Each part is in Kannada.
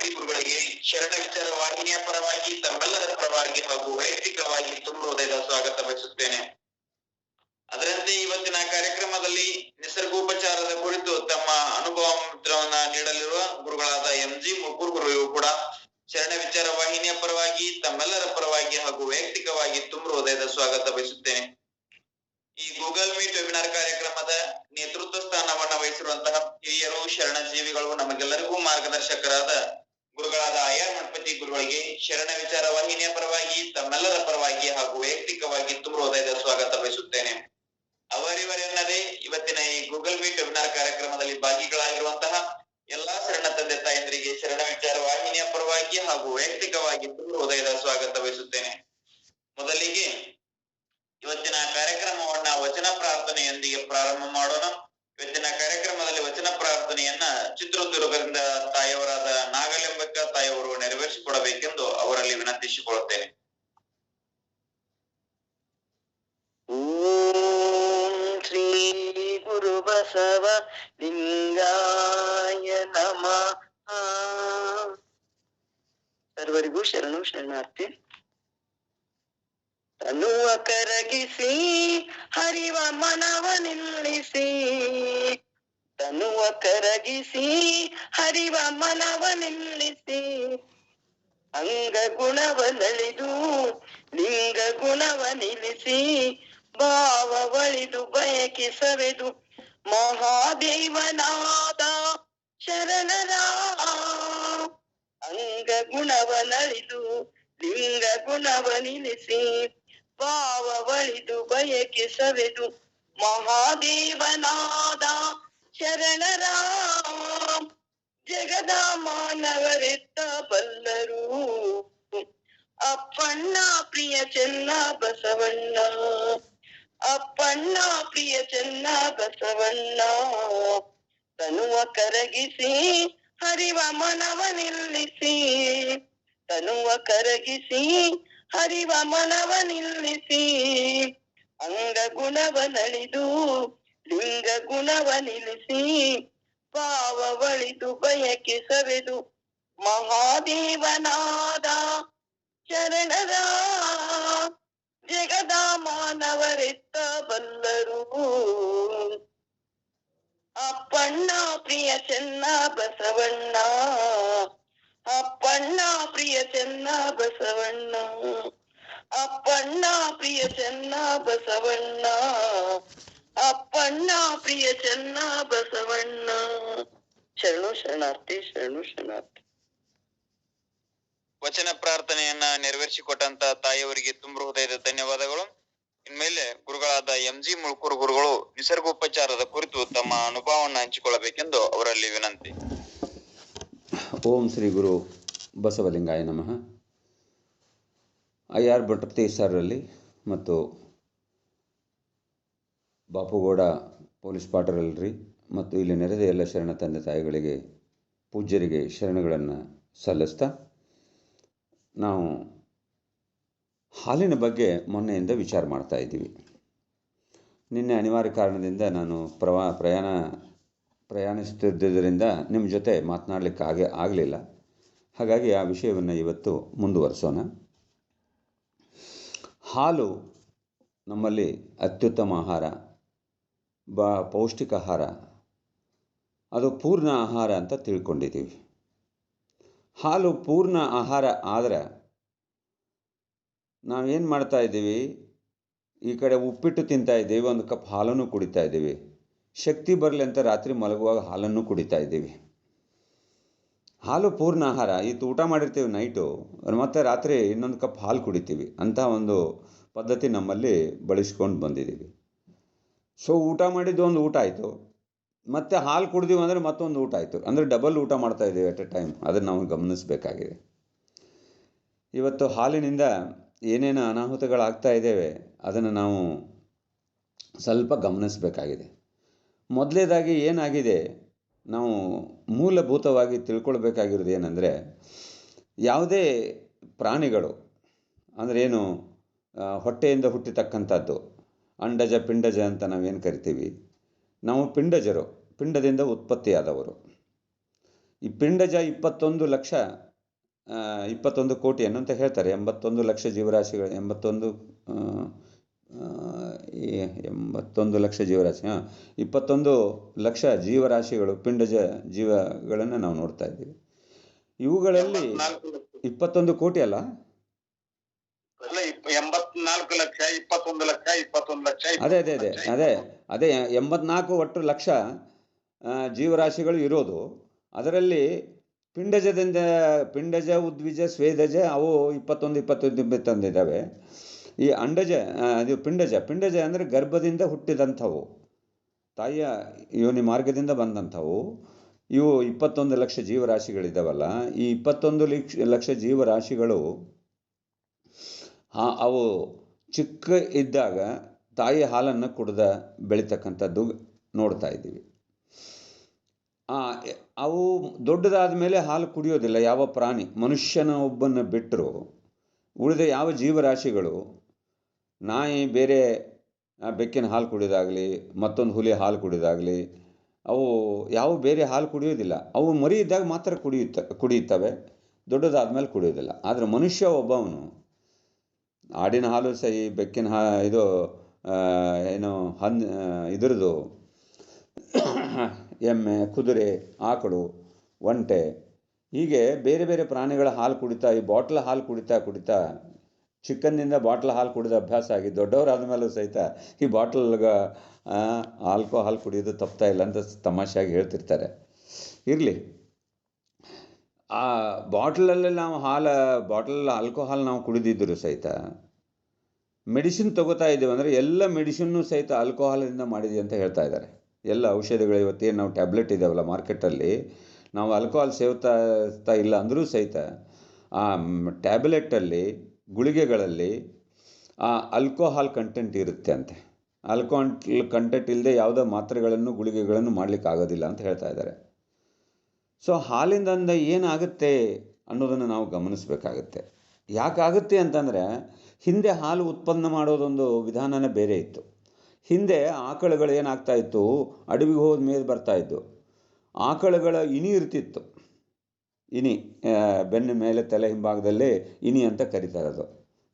ಮಠಪತಿ ಗುರುಗಳಿಗೆ ಶರಣ ವಿಚಾರ ವಾಹಿನಿಯ ಪರವಾಗಿ ತಮ್ಮೆಲ್ಲರ ಪರವಾಗಿ ಹಾಗೂ ವೈಯಕ್ತಿಕವಾಗಿ ತುಂಬ ಹೃದಯದ ಸ್ವಾಗತ ಬಯಸುತ್ತೇನೆ. ಅದರಂತೆ ಇವತ್ತಿನ ಕಾರ್ಯಕ್ರಮದಲ್ಲಿ ನಿಸರ್ಗೋಪಚಾರದ ಕುರಿತು ತಮ್ಮ ಅನುಭವವನ್ನ ನೀಡಲಿರುವ ಗುರುಗಳಾದ MG ಮುಕುರ್ ಗುರುಗಳು ಕೂಡ ಶರಣ ವಿಚಾರ ವಾಹಿನಿಯ ಪರವಾಗಿ ತಮ್ಮೆಲ್ಲರ ಪರವಾಗಿ ಹಾಗೂ ವೈಯಕ್ತಿಕವಾಗಿ ತುಂಬ ಹೃದಯದ ಸ್ವಾಗತ ಬಯಸುತ್ತೇನೆ. ಈ ಗೂಗಲ್ ಮೀಟ್ ವೆಬಿನಾರ್ ಕಾರ್ಯಕ್ರಮದ ನೇತೃತ್ವ ಸ್ಥಾನವನ್ನ ವಹಿಸಿರುವಂತಹ ಹಿರಿಯರು ಶರಣ ಜೀವಿಗಳು ನಮಗೆಲ್ಲರಿಗೂ ಮಾರ್ಗದರ್ಶಕರಾದ ಗುರುಗಳಾದ IR ಮಠಪತಿ ಗುರುಗಳಿಗೆ ಶರಣ ವಿಚಾರ ವಾಹಿನಿಯ ಪರವಾಗಿ ತಮ್ಮೆಲ್ಲರ ಪರವಾಗಿ ಹಾಗೂ ವೈಯಕ್ತಿಕವಾಗಿ ತುಂಬ ಹೃದಯದ ಸ್ವಾಗತ ಬಯಸುತ್ತೇನೆ. ಅವರಿವರೆನ್ನದೇ ಇವತ್ತಿನ ಈ ಗೂಗಲ್ ಮೀಟ್ ವೆಬಿನಾರ್ ಕಾರ್ಯಕ್ರಮದಲ್ಲಿ ಭಾಗಿಗಳಾಗಿರುವಂತಹ ಎಲ್ಲಾ ಶರಣ ತಂದೆ ತಾಯಂದರಿಗೆ ಶರಣ ವಿಚಾರ ವಾಹಿನಿಯ ಪರವಾಗಿ ಹಾಗೂ ವೈಯಕ್ತಿಕವಾಗಿ ತುಂಬ ಹೃದಯದ ಸ್ವಾಗತ ಬಯಸುತ್ತೇನೆ. ಮೊದಲಿಗೆ ಇವತ್ತಿನ ಕಾರ್ಯಕ್ರಮವನ್ನ ವಚನ ಪ್ರಾರ್ಥನೆಯೊಂದಿಗೆ ಪ್ರಾರಂಭ ಮಾಡೋಣ. ಇವತ್ತಿನ ಕಾರ್ಯಕ್ರಮದಲ್ಲಿ ವಚನ ಪ್ರಾರ್ಥನೆಯನ್ನ ಚಿತ್ರದುರ್ಗದಿಂದ ತಾಯಿಯವರಾದ ನಾಗಲಿಂಬಕ್ಕ ತಾಯಿಯವರು ನೆರವೇರಿಸಿಕೊಡಬೇಕೆಂದು ಅವರಲ್ಲಿ ವಿನಂತಿಸಿಕೊಳ್ಳುತ್ತೇನೆ. ಓಂ ಶ್ರೀ ಗುರು ಬಸವ ಲಿಂಗಾಯ ನಮಃ. ಸರ್ವರಿಗೂ ಶರಣು ಶರಣಾರ್ಥಿ. ತನುವ ಕರಗಿಸಿ ಹರಿವ ಮನವ ನಿಲ್ಲಿಸಿ, ತನುವ ಕರಗಿಸಿ ಹರಿವ ಮನವ ನಿಲ್ಲಿಸಿ, ಅಂಗ ಗುಣವನಳಿದು ಲಿಂಗ ಗುಣವ ನಿಲ್ಲಿಸಿ, ಭಾವವಳಿದು ಬಯಕೆ ಸವೆದು ಮಹಾದೇವನಾದ ಶರಣರ. ಅಂಗ ಗುಣವನಳಿದು ಲಿಂಗ ಗುಣವ ನಿಲ್ಲಿಸಿ, ಭಾವವಳಿದು ಬಯಕೆ ಸವೆದು ಮಹಾದೇವನಾದ ಶರಣರ. ಜಗದ ಮಾನವರೆತ್ತ ಬಲ್ಲರು ಅಪ್ಪಣ್ಣ ಪ್ರಿಯ ಚೆನ್ನ ಬಸವಣ್ಣ, ಅಪ್ಪಣ್ಣ ಪ್ರಿಯ ಚೆನ್ನ ಬಸವಣ್ಣ. ತನುವ ಕರಗಿಸಿ ಹರಿವ ಮನವ ನಿಲ್ಲಿಸಿ, ತನುವ ಕರಗಿಸಿ ಹರಿವ ಮನವ ನಿಲ್ಲಿಸಿ, ಅಂಗ ಗುಣವನಳಿದು ಲಿಂಗ ಗುಣವ ನಿಲ್ಲಿಸಿ, ಭಾವವಳಿದು ಬಯಕೆ ಸವೆದು ಮಹಾದೇವನಾದ ಶರಣರ. ಜಗದ ಮಾನವರೆತ್ತ ಬಲ್ಲರು ಅಪ್ಪಣ್ಣ ಪ್ರಿಯ ಚೆನ್ನ ಬಸವಣ್ಣ, ಅಪ್ಪಣ್ಣ ಪ್ರಿಯ ಚೆನ್ನ ಬಸವಣ್ಣ, ಅಪ್ಪಣ್ಣ ಪ್ರಿಯ ಚೆನ್ನ ಬಸವಣ್ಣ, ಅಪ್ಪಣ್ಣ ಪ್ರಿಯ ಚೆನ್ನ ಬಸವಣ್ಣ. ಶರಣು ಶರಣಾರ್ಥಿ, ಶರಣು ಶರಣಾರ್ಥಿ. ವಚನ ಪ್ರಾರ್ಥನೆಯನ್ನ ನೆರವೇರಿಸಿಕೊಟ್ಟಂತ ತಾಯಿಯವರಿಗೆ ತುಂಬ ಹೃದಯದ ಧನ್ಯವಾದಗಳು. ಇನ್ಮೇಲೆ ಗುರುಗಳಾದ MG ಮುಕುರ್ ಗುರುಗಳು ನಿಸರ್ಗೋಪಚಾರದ ಕುರಿತು ತಮ್ಮ ಅನುಭವವನ್ನು ಹಂಚಿಕೊಳ್ಳಬೇಕೆಂದು ಅವರಲ್ಲಿ ವಿನಂತಿ. ಓಂ ಶ್ರೀ ಗುರು ಬಸವಲಿಂಗಾಯ ನಮಃ. IR ಮಠಪತಿ ಸರ್ರಲ್ಲಿ ಮತ್ತು ಬಾಪುಗೌಡ ಪೊಲೀಸ್ ಪಾಟರಲ್ರಿ ಮತ್ತು ಇಲ್ಲಿ ನೆರೆದ ಎಲ್ಲ ಶರಣ ತಂದೆ ತಾಯಿಗಳಿಗೆ ಪೂಜ್ಯರಿಗೆ ಶರಣಗಳನ್ನು ಸಲ್ಲಿಸ್ತಾ, ನಾವು ಹಾಲಿನ ಬಗ್ಗೆ ಮೊನ್ನೆಯಿಂದ ವಿಚಾರ ಮಾಡ್ತಾ ಇದ್ದೀವಿ. ನಿನ್ನೆ ಅನಿವಾರ್ಯ ಕಾರಣದಿಂದ ನಾನು ಪ್ರಯಾಣಿಸುತ್ತಿದ್ದರಿಂದ ನಿಮ್ಮ ಜೊತೆ ಮಾತನಾಡಲಿಕ್ಕೆ ಆಗಲಿಲ್ಲ. ಹಾಗಾಗಿ ಆ ವಿಷಯವನ್ನು ಇವತ್ತು ಮುಂದುವರಿಸೋಣ. ಹಾಲು ನಮ್ಮಲ್ಲಿ ಅತ್ಯುತ್ತಮ ಆಹಾರ, ಪೌಷ್ಟಿಕ ಆಹಾರ, ಅದು ಪೂರ್ಣ ಆಹಾರ ಅಂತ ತಿಳ್ಕೊಂಡಿದ್ದೀವಿ. ಹಾಲು ಪೂರ್ಣ ಆಹಾರ ಆದರೆ ನಾವೇನು ಮಾಡ್ತಾ ಇದ್ದೀವಿ, ಈ ಕಡೆ ಉಪ್ಪಿಟ್ಟು ತಿಂತಾ ಇದ್ದೀವಿ, ಒಂದು ಕಪ್ ಹಾಲನ್ನು ಕುಡಿತಾ ಇದ್ದೀವಿ. ಶಕ್ತಿ ಬರಲಿ ಅಂತ ರಾತ್ರಿ ಮಲಗುವಾಗ ಹಾಲನ್ನು ಕುಡಿತಾ ಇದ್ದೀವಿ. ಹಾಲು ಪೂರ್ಣ ಆಹಾರ. ಇದು ಊಟ ಮಾಡಿರ್ತೀವಿ ನೈಟು, ಮತ್ತು ರಾತ್ರಿ ಇನ್ನೊಂದು ಕಪ್ ಹಾಲು ಕುಡಿತೀವಿ. ಅಂಥ ಒಂದು ಪದ್ಧತಿ ನಮ್ಮಲ್ಲಿ ಬಳಸ್ಕೊಂಡು ಬಂದಿದ್ದೀವಿ. ಸೊ ಊಟ ಮಾಡಿದ್ದು ಒಂದು ಊಟ ಆಯಿತು, ಮತ್ತು ಹಾಲು ಕುಡಿದೀವಿ ಅಂದರೆ ಮತ್ತೊಂದು ಊಟ ಆಯಿತು. ಅಂದರೆ ಡಬಲ್ ಊಟ ಮಾಡ್ತಾ ಇದ್ದೀವಿ ಎಟ್ ಎ ಟೈಮ್. ಅದನ್ನು ನಾವು ಗಮನಿಸಬೇಕಾಗಿದೆ. ಇವತ್ತು ಹಾಲಿನಿಂದ ಏನೇನು ಅನಾಹುತಗಳಾಗ್ತಾ ಇದ್ದೇವೆ ಅದನ್ನು ನಾವು ಸ್ವಲ್ಪ ಗಮನಿಸಬೇಕಾಗಿದೆ. ಮೊದಲನೇದಾಗಿ ಏನಾಗಿದೆ, ನಾವು ಮೂಲಭೂತವಾಗಿ ತಿಳ್ಕೊಳ್ಬೇಕಾಗಿರೋದು ಏನಂದರೆ, ಯಾವುದೇ ಪ್ರಾಣಿಗಳು ಅಂದರೆ ಏನು ಹೊಟ್ಟೆಯಿಂದ ಹುಟ್ಟಿತಕ್ಕಂಥದ್ದು, ಅಂಡಜ ಪಿಂಡಜ ಅಂತ ನಾವೇನು ಕರಿತೀವಿ, ನಾವು ಪಿಂಡಜರು, ಪಿಂಡದಿಂದ ಉತ್ಪತ್ತಿಯಾದವರು. ಈ ಪಿಂಡಜ 21 ಕೋಟಿ ಅಂತ ಹೇಳ್ತಾರೆ. 81 ಲಕ್ಷ ಜೀವರಾಶಿಗಳು, 81 ಲಕ್ಷ ಜೀವರಾಶಿ, 21 ಲಕ್ಷ ಜೀವರಾಶಿಗಳು, ಪಿಂಡಜ ಜೀವಗಳನ್ನು ನಾವು ನೋಡ್ತಾ ಇದ್ದೀವಿ. ಇವುಗಳಲ್ಲಿ 21 ಕೋಟಿ ಅಲ್ಲ, 84 ಲಕ್ಷ, 21 ಲಕ್ಷ, 21 ಲಕ್ಷ. ಅದೇ 84 ಒಟ್ಟು ಲಕ್ಷ ಜೀವರಾಶಿಗಳು ಇರೋದು. ಅದರಲ್ಲಿ ಪಿಂಡಜ, ಉದ್ವಿಜ, ಸ್ವೇದಜ ಅವು 21 ತಂದಿದ್ದಾವೆ. ಈ ಅಂಡಜ, ಅದು ಪಿಂಡಜ ಅಂದರೆ ಗರ್ಭದಿಂದ ಹುಟ್ಟಿದಂಥವು, ತಾಯಿಯ ಯೋನಿ ಮಾರ್ಗದಿಂದ ಬಂದಂಥವು. ಇವು 21 ಲಕ್ಷ ಜೀವರಾಶಿಗಳಿದ್ದಾವಲ್ಲ, ಈ 21 ಲಕ್ಷ ಜೀವರಾಶಿಗಳು ಅವು ಚಿಕ್ಕ ಇದ್ದಾಗ ತಾಯಿಯ ಹಾಲನ್ನು ಕುಡಿದ ಬೆಳೀತಕ್ಕಂಥದ್ದು ನೋಡ್ತಾ ಇದ್ದೀವಿ. ಅವು ದೊಡ್ಡದಾದ ಮೇಲೆ ಹಾಲು ಕುಡಿಯೋದಿಲ್ಲ ಯಾವ ಪ್ರಾಣಿ. ಮನುಷ್ಯನ ಒಬ್ಬನ್ನು ಬಿಟ್ಟರು ಉಳಿದ ಯಾವ ಜೀವರಾಶಿಗಳು, ನಾಯಿ ಬೇರೆ ಬೆಕ್ಕಿನ ಹಾಲು ಕುಡಿಯೋದಾಗಲಿ, ಮತ್ತೊಂದು ಹುಲಿ ಹಾಲು ಕುಡಿಯೋದಾಗಲಿ, ಅವು ಯಾವ ಬೇರೆ ಹಾಲು ಕುಡಿಯೋದಿಲ್ಲ. ಅವು ಮರಿ ಇದ್ದಾಗ ಮಾತ್ರ ಕುಡಿಯುತ್ತವೆ, ದೊಡ್ಡದಾದ ಮೇಲೆ ಕುಡಿಯೋದಿಲ್ಲ. ಆದರೆ ಮನುಷ್ಯ ಒಬ್ಬವನು ಆಡಿನ ಹಾಲು ಸಹಿ, ಬೆಕ್ಕಿನ ಇದು ಏನು ಇದ್ರದ್ದು ಎಮ್ಮೆ, ಕುದುರೆ, ಆಕಳು, ಒಂಟೆ, ಹೀಗೆ ಬೇರೆ ಬೇರೆ ಪ್ರಾಣಿಗಳ ಹಾಲು ಕುಡಿತಾ, ಈ ಬಾಟ್ಲ್ ಹಾಲು ಕುಡಿತಾ ಚಿಕ್ಕಂದಿಂದ ಬಾಟ್ಲ್ ಹಾಲು ಕುಡಿದ ಅಭ್ಯಾಸ ಆಗಿ ದೊಡ್ಡವರಾದ ಮೇಲೂ ಸಹಿತ ಈ ಬಾಟ್ಲ್ಗೆ ಆಲ್ಕೋಹಾಲ್ ಕುಡಿಯೋದು ತಪ್ತಾ ಇಲ್ಲ ಅಂತ ತಮಾಷೆಯಾಗಿ ಹೇಳ್ತಿರ್ತಾರೆ. ಇರಲಿ, ಆ ಬಾಟ್ಲಲ್ಲಿ ನಾವು ಬಾಟ್ಲಲ್ಲಿ ಆಲ್ಕೋಹಾಲ್ ನಾವು ಕುಡಿದಿದ್ದರೂ ಸಹಿತ ಮೆಡಿಸಿನ್ ತಗೋತಾ ಇದ್ದೀವಿ ಅಂದರೆ ಎಲ್ಲ ಮೆಡಿಸಿನ್ನು ಸಹಿತ ಆಲ್ಕೋಹಾಲಿಂದ ಮಾಡಿದೆ ಅಂತ ಹೇಳ್ತಾ ಇದ್ದಾರೆ. ಎಲ್ಲ ಔಷಧಿಗಳು ಇವತ್ತೇನು ನಾವು ಟ್ಯಾಬ್ಲೆಟ್ ಇದ್ದಾವಲ್ಲ ಮಾರ್ಕೆಟಲ್ಲಿ, ನಾವು ಆಲ್ಕೋಹಾಲ್ ಸೇವ್ತಾ ಇಲ್ಲ ಅಂದರೂ ಸಹಿತ ಆ ಟ್ಯಾಬ್ಲೆಟಲ್ಲಿ, ಗುಳಿಗೆಗಳಲ್ಲಿ ಆ ಆಲ್ಕೋಹಾಲ್ ಕಂಟೆಂಟ್ ಇರುತ್ತೆ ಅಂತೆ. ಆಲ್ಕೋಹಾಲ್ ಕಂಟೆಂಟ್ ಇಲ್ಲದೆ ಯಾವುದೋ ಮಾತ್ರೆಗಳನ್ನು, ಗುಳಿಗೆಗಳನ್ನು ಮಾಡಲಿಕ್ಕಾಗೋದಿಲ್ಲ ಅಂತ ಹೇಳ್ತಾ ಇದ್ದಾರೆ. ಸೊ ಹಾಲಿಂದ ಏನಾಗುತ್ತೆ ಅನ್ನೋದನ್ನು ನಾವು ಗಮನಿಸಬೇಕಾಗುತ್ತೆ. ಯಾಕಾಗುತ್ತೆ ಅಂತಂದರೆ, ಹಿಂದೆ ಹಾಲು ಉತ್ಪನ್ನ ಮಾಡೋದೊಂದು ವಿಧಾನನೇ ಬೇರೆ ಇತ್ತು. ಹಿಂದೆ ಆಕಳುಗಳು ಏನಾಗ್ತಾ ಇತ್ತು, ಅಡವಿಗೆ ಹೋದ ಮೇಲೆ ಬರ್ತಾಯಿದ್ದು, ಆಕಳುಗಳ ಇನಿ ಇರ್ತಿತ್ತು. ಇನಿ ಬೆನ್ನ ಮೇಲೆ ತಲೆ ಹಿಂಭಾಗದಲ್ಲೇ ಇನಿ ಅಂತ ಕರೀತಾರೆ. ಅದು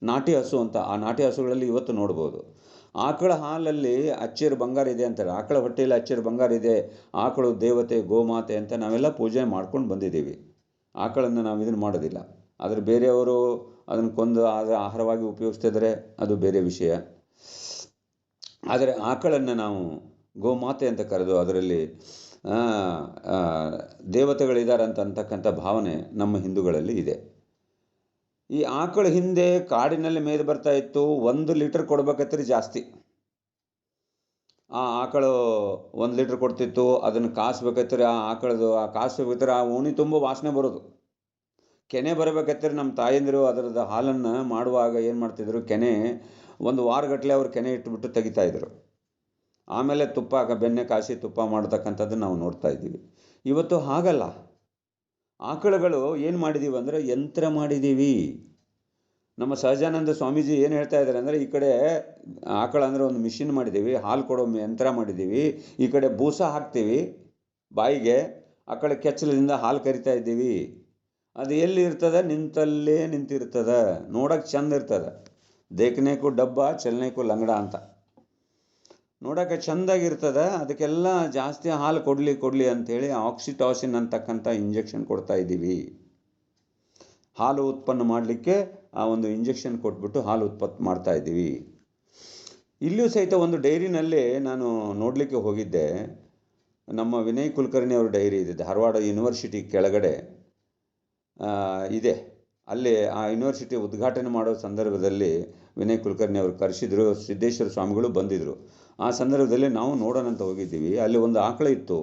ನಾಟಿ ಹಸು ಅಂತ. ಆ ನಾಟಿ ಹಸುಗಳಲ್ಲಿ ಇವತ್ತು ನೋಡ್ಬೋದು. ಆಕಳ ಹಾಲಲ್ಲಿ ಅಚ್ಚೇರು ಬಂಗಾರ ಇದೆ ಅಂತಾರೆ. ಆಕಳ ಹೊಟ್ಟೆಯಲ್ಲಿ ಅಚ್ಚೇರು ಬಂಗಾರ ಇದೆ, ಆಕಳು ದೇವತೆ, ಗೋಮಾತೆ ಅಂತ ನಾವೆಲ್ಲ ಪೂಜೆ ಮಾಡ್ಕೊಂಡು ಬಂದಿದ್ದೀವಿ. ಆಕಳನ್ನು ನಾವು ಇದನ್ನು ಮಾಡೋದಿಲ್ಲ. ಆದರೆ ಬೇರೆಯವರು ಅದನ್ನು ಕೊಂದು ಅದರ ಆಹಾರವಾಗಿ ಉಪಯೋಗಿಸ್ತಿದ್ರೆ ಅದು ಬೇರೆ ವಿಷಯ. ಆದರೆ ಆಕಳನ್ನು ನಾವು ಗೋಮಾತೆ ಅಂತ ಕರೆದು ಅದರಲ್ಲಿ ದೇವತೆಗಳಿದ್ದಾರೆ ಅಂತಕ್ಕಂಥ ಭಾವನೆ ನಮ್ಮ ಹಿಂದೂಗಳಲ್ಲಿ ಇದೆ. ಈ ಆಕಳು ಹಿಂದೆ ಕಾಡಿನಲ್ಲಿ ಮೇದು ಬರ್ತಾ ಇತ್ತು. 1 ಲೀಟರ್ ಕೊಡ್ಬೇಕಾದ್ರೆ ಜಾಸ್ತಿ. ಆ ಆಕಳು 1 ಲೀಟರ್ ಕೊಡ್ತಿತ್ತು. ಅದನ್ನು ಕಾಸ್ಬೇಕಾದ್ರೆ ಆ ಆಕಳದು ಕಾಸ್ಬೇಕಾದ್ರೆ ಆ ಓಣಿ ತುಂಬ ವಾಸನೆ ಬರೋದು. ಕೆನೆ ಬರಬೇಕಾದ್ರೆ ನಮ್ಮ ತಾಯಂದಿರು ಅದರದ್ದು ಹಾಲನ್ನು ಮಾಡುವಾಗ ಏನು ಮಾಡ್ತಿದ್ರು, ಕೆನೆ 1 ವಾರಗಟ್ಟಲೆ ಅವ್ರು ಕೆನೆ ಇಟ್ಟುಬಿಟ್ಟು ತೆಗಿತಾಯಿದ್ರು. ಆಮೇಲೆ ಬೆಣ್ಣೆ ಕಾಸಿ ತುಪ್ಪ ಮಾಡ್ತಕ್ಕಂಥದ್ದು ನಾವು ನೋಡ್ತಾ ಇದ್ದೀವಿ. ಇವತ್ತು ಹಾಗಲ್ಲ. ಆಕಳುಗಳು ಏನು ಮಾಡಿದ್ದೀವಿ ಅಂದರೆ ಯಂತ್ರ ಮಾಡಿದ್ದೀವಿ. ನಮ್ಮ ಸಹಜಾನಂದ ಸ್ವಾಮೀಜಿ ಏನು ಹೇಳ್ತಾ ಇದ್ದಾರೆ ಅಂದರೆ, ಈ ಕಡೆ ಆಕಳ ಅಂದರೆ ಒಂದು ಮಿಷಿನ್ ಮಾಡಿದ್ದೀವಿ, ಹಾಲು ಕೊಡೋ ಯಂತ್ರ ಮಾಡಿದ್ದೀವಿ. ಈ ಕಡೆ ಬೂಸ ಹಾಕ್ತೀವಿ ಬಾಯಿಗೆ, ಆ ಕಡೆ ಕೆಚ್ಚಲದಿಂದ ಹಾಲು ಕರಿತಾ ಇದ್ದೀವಿ. ಅದು ಎಲ್ಲಿ ಇರ್ತದೆ, ನಿಂತಲ್ಲೇ ನಿಂತಿರ್ತದೆ. ನೋಡೋಕೆ ಚೆಂದ ಇರ್ತದೆ. ದೇಖನೇಕು ಡಬ್ಬ, ಚಲನೇಕು ಲಂಗಡ ಅಂತ. ನೋಡೋಕೆ ಚೆಂದಾಗಿರ್ತದೆ. ಅದಕ್ಕೆಲ್ಲ ಜಾಸ್ತಿ ಹಾಲು ಕೊಡಲಿ ಅಂಥೇಳಿ ಆಕ್ಸಿಟಾಸಿನ್ ಅಂತಕ್ಕಂಥ ಇಂಜೆಕ್ಷನ್ ಕೊಡ್ತಾ ಇದ್ದೀವಿ. ಹಾಲು ಉತ್ಪನ್ನ ಮಾಡಲಿಕ್ಕೆ ಆ ಒಂದು ಇಂಜೆಕ್ಷನ್ ಕೊಟ್ಬಿಟ್ಟು ಹಾಲು ಉತ್ಪತ್ತಿ ಮಾಡ್ತಾ ಇದ್ದೀವಿ. ಇಲ್ಲಿಯೂ ಸಹಿತ ಒಂದು ಡೈರಿನಲ್ಲಿ ನಾನು ನೋಡಲಿಕ್ಕೆ ಹೋಗಿದ್ದೆ. ನಮ್ಮ ವಿನಯ್ ಕುಲಕರ್ಣಿ ಅವ್ರ ಡೈರಿ ಇದೆ, ಧಾರವಾಡ ಯೂನಿವರ್ಸಿಟಿ ಕೆಳಗಡೆ ಇದೆ. ಅಲ್ಲಿ ಆ ಯೂನಿವರ್ಸಿಟಿ ಉದ್ಘಾಟನೆ ಮಾಡೋ ಸಂದರ್ಭದಲ್ಲಿ ವಿನಯ್ ಕುಲಕರ್ಣಿ ಅವರು ಕರೆಸಿದ್ರು, ಸಿದ್ದೇಶ್ವರ ಸ್ವಾಮಿಗಳು ಬಂದಿದ್ದರು. ಆ ಸಂದರ್ಭದಲ್ಲಿ ನಾವು ನೋಡೋಣ ಅಂತ ಹೋಗಿದ್ದೀವಿ. ಅಲ್ಲಿ ಒಂದು ಆಕಳು ಇತ್ತು.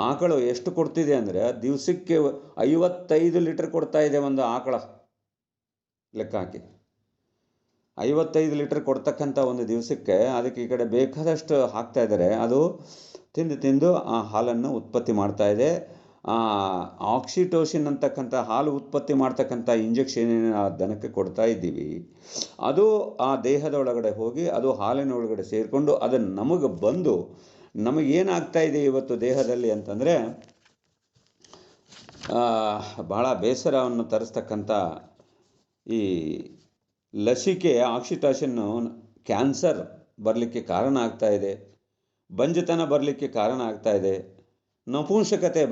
ಆಕಳು ಎಷ್ಟು ಕೊಡ್ತಿದೆ ಅಂದರೆ, ದಿವಸಕ್ಕೆ 55 ಲೀಟರ್ ಕೊಡ್ತಾ ಇದೆ ಒಂದು ಆಕಳ. ಲೆಕ್ಕ ಹಾಕಿ 55 ಲೀಟರ್ ಕೊಡ್ತಕ್ಕಂಥ ಒಂದು ದಿವಸಕ್ಕೆ. ಅದಕ್ಕೆ ಈ ಕಡೆ ಬೇಕಾದಷ್ಟು ಹಾಕ್ತಾ ಇದ್ದಾರೆ. ಅದು ತಿಂದು ಆ ಹಾಲನ್ನು ಉತ್ಪತ್ತಿ ಮಾಡ್ತಾ ಇದೆ. ಆಕ್ಸಿಟೋಸಿನ್ ಅಂತಕ್ಕಂಥ ಹಾಲು ಉತ್ಪತ್ತಿ ಮಾಡ್ತಕ್ಕಂಥ ಇಂಜೆಕ್ಷನ್ ಆ ದನಕ್ಕೆ ಕೊಡ್ತಾ ಇದ್ದೀವಿ. ಅದು ಆ ದೇಹದ ಒಳಗಡೆ ಹೋಗಿ ಅದು ಹಾಲಿನ ಒಳಗಡೆ ಸೇರಿಕೊಂಡು ಅದು ನಮಗೆ ಬಂದು ನಮಗೇನಾಗ್ತಾ ಇದೆ ಇವತ್ತು ದೇಹದಲ್ಲಿ ಅಂತಂದರೆ, ಬಹಳ ಬೇಸರವನ್ನು ತರಿಸ್ತಕ್ಕಂಥ ಈ ಲಸಿಕೆ ಆಕ್ಸಿಟಾಷನ್ನು ಕ್ಯಾನ್ಸರ್ ಬರಲಿಕ್ಕೆ ಕಾರಣ ಆಗ್ತಾ ಇದೆ, ಬಂಜತನ ಬರಲಿಕ್ಕೆ ಕಾರಣ ಆಗ್ತಾ ಇದೆ, ನಪುಂಸಕತೆ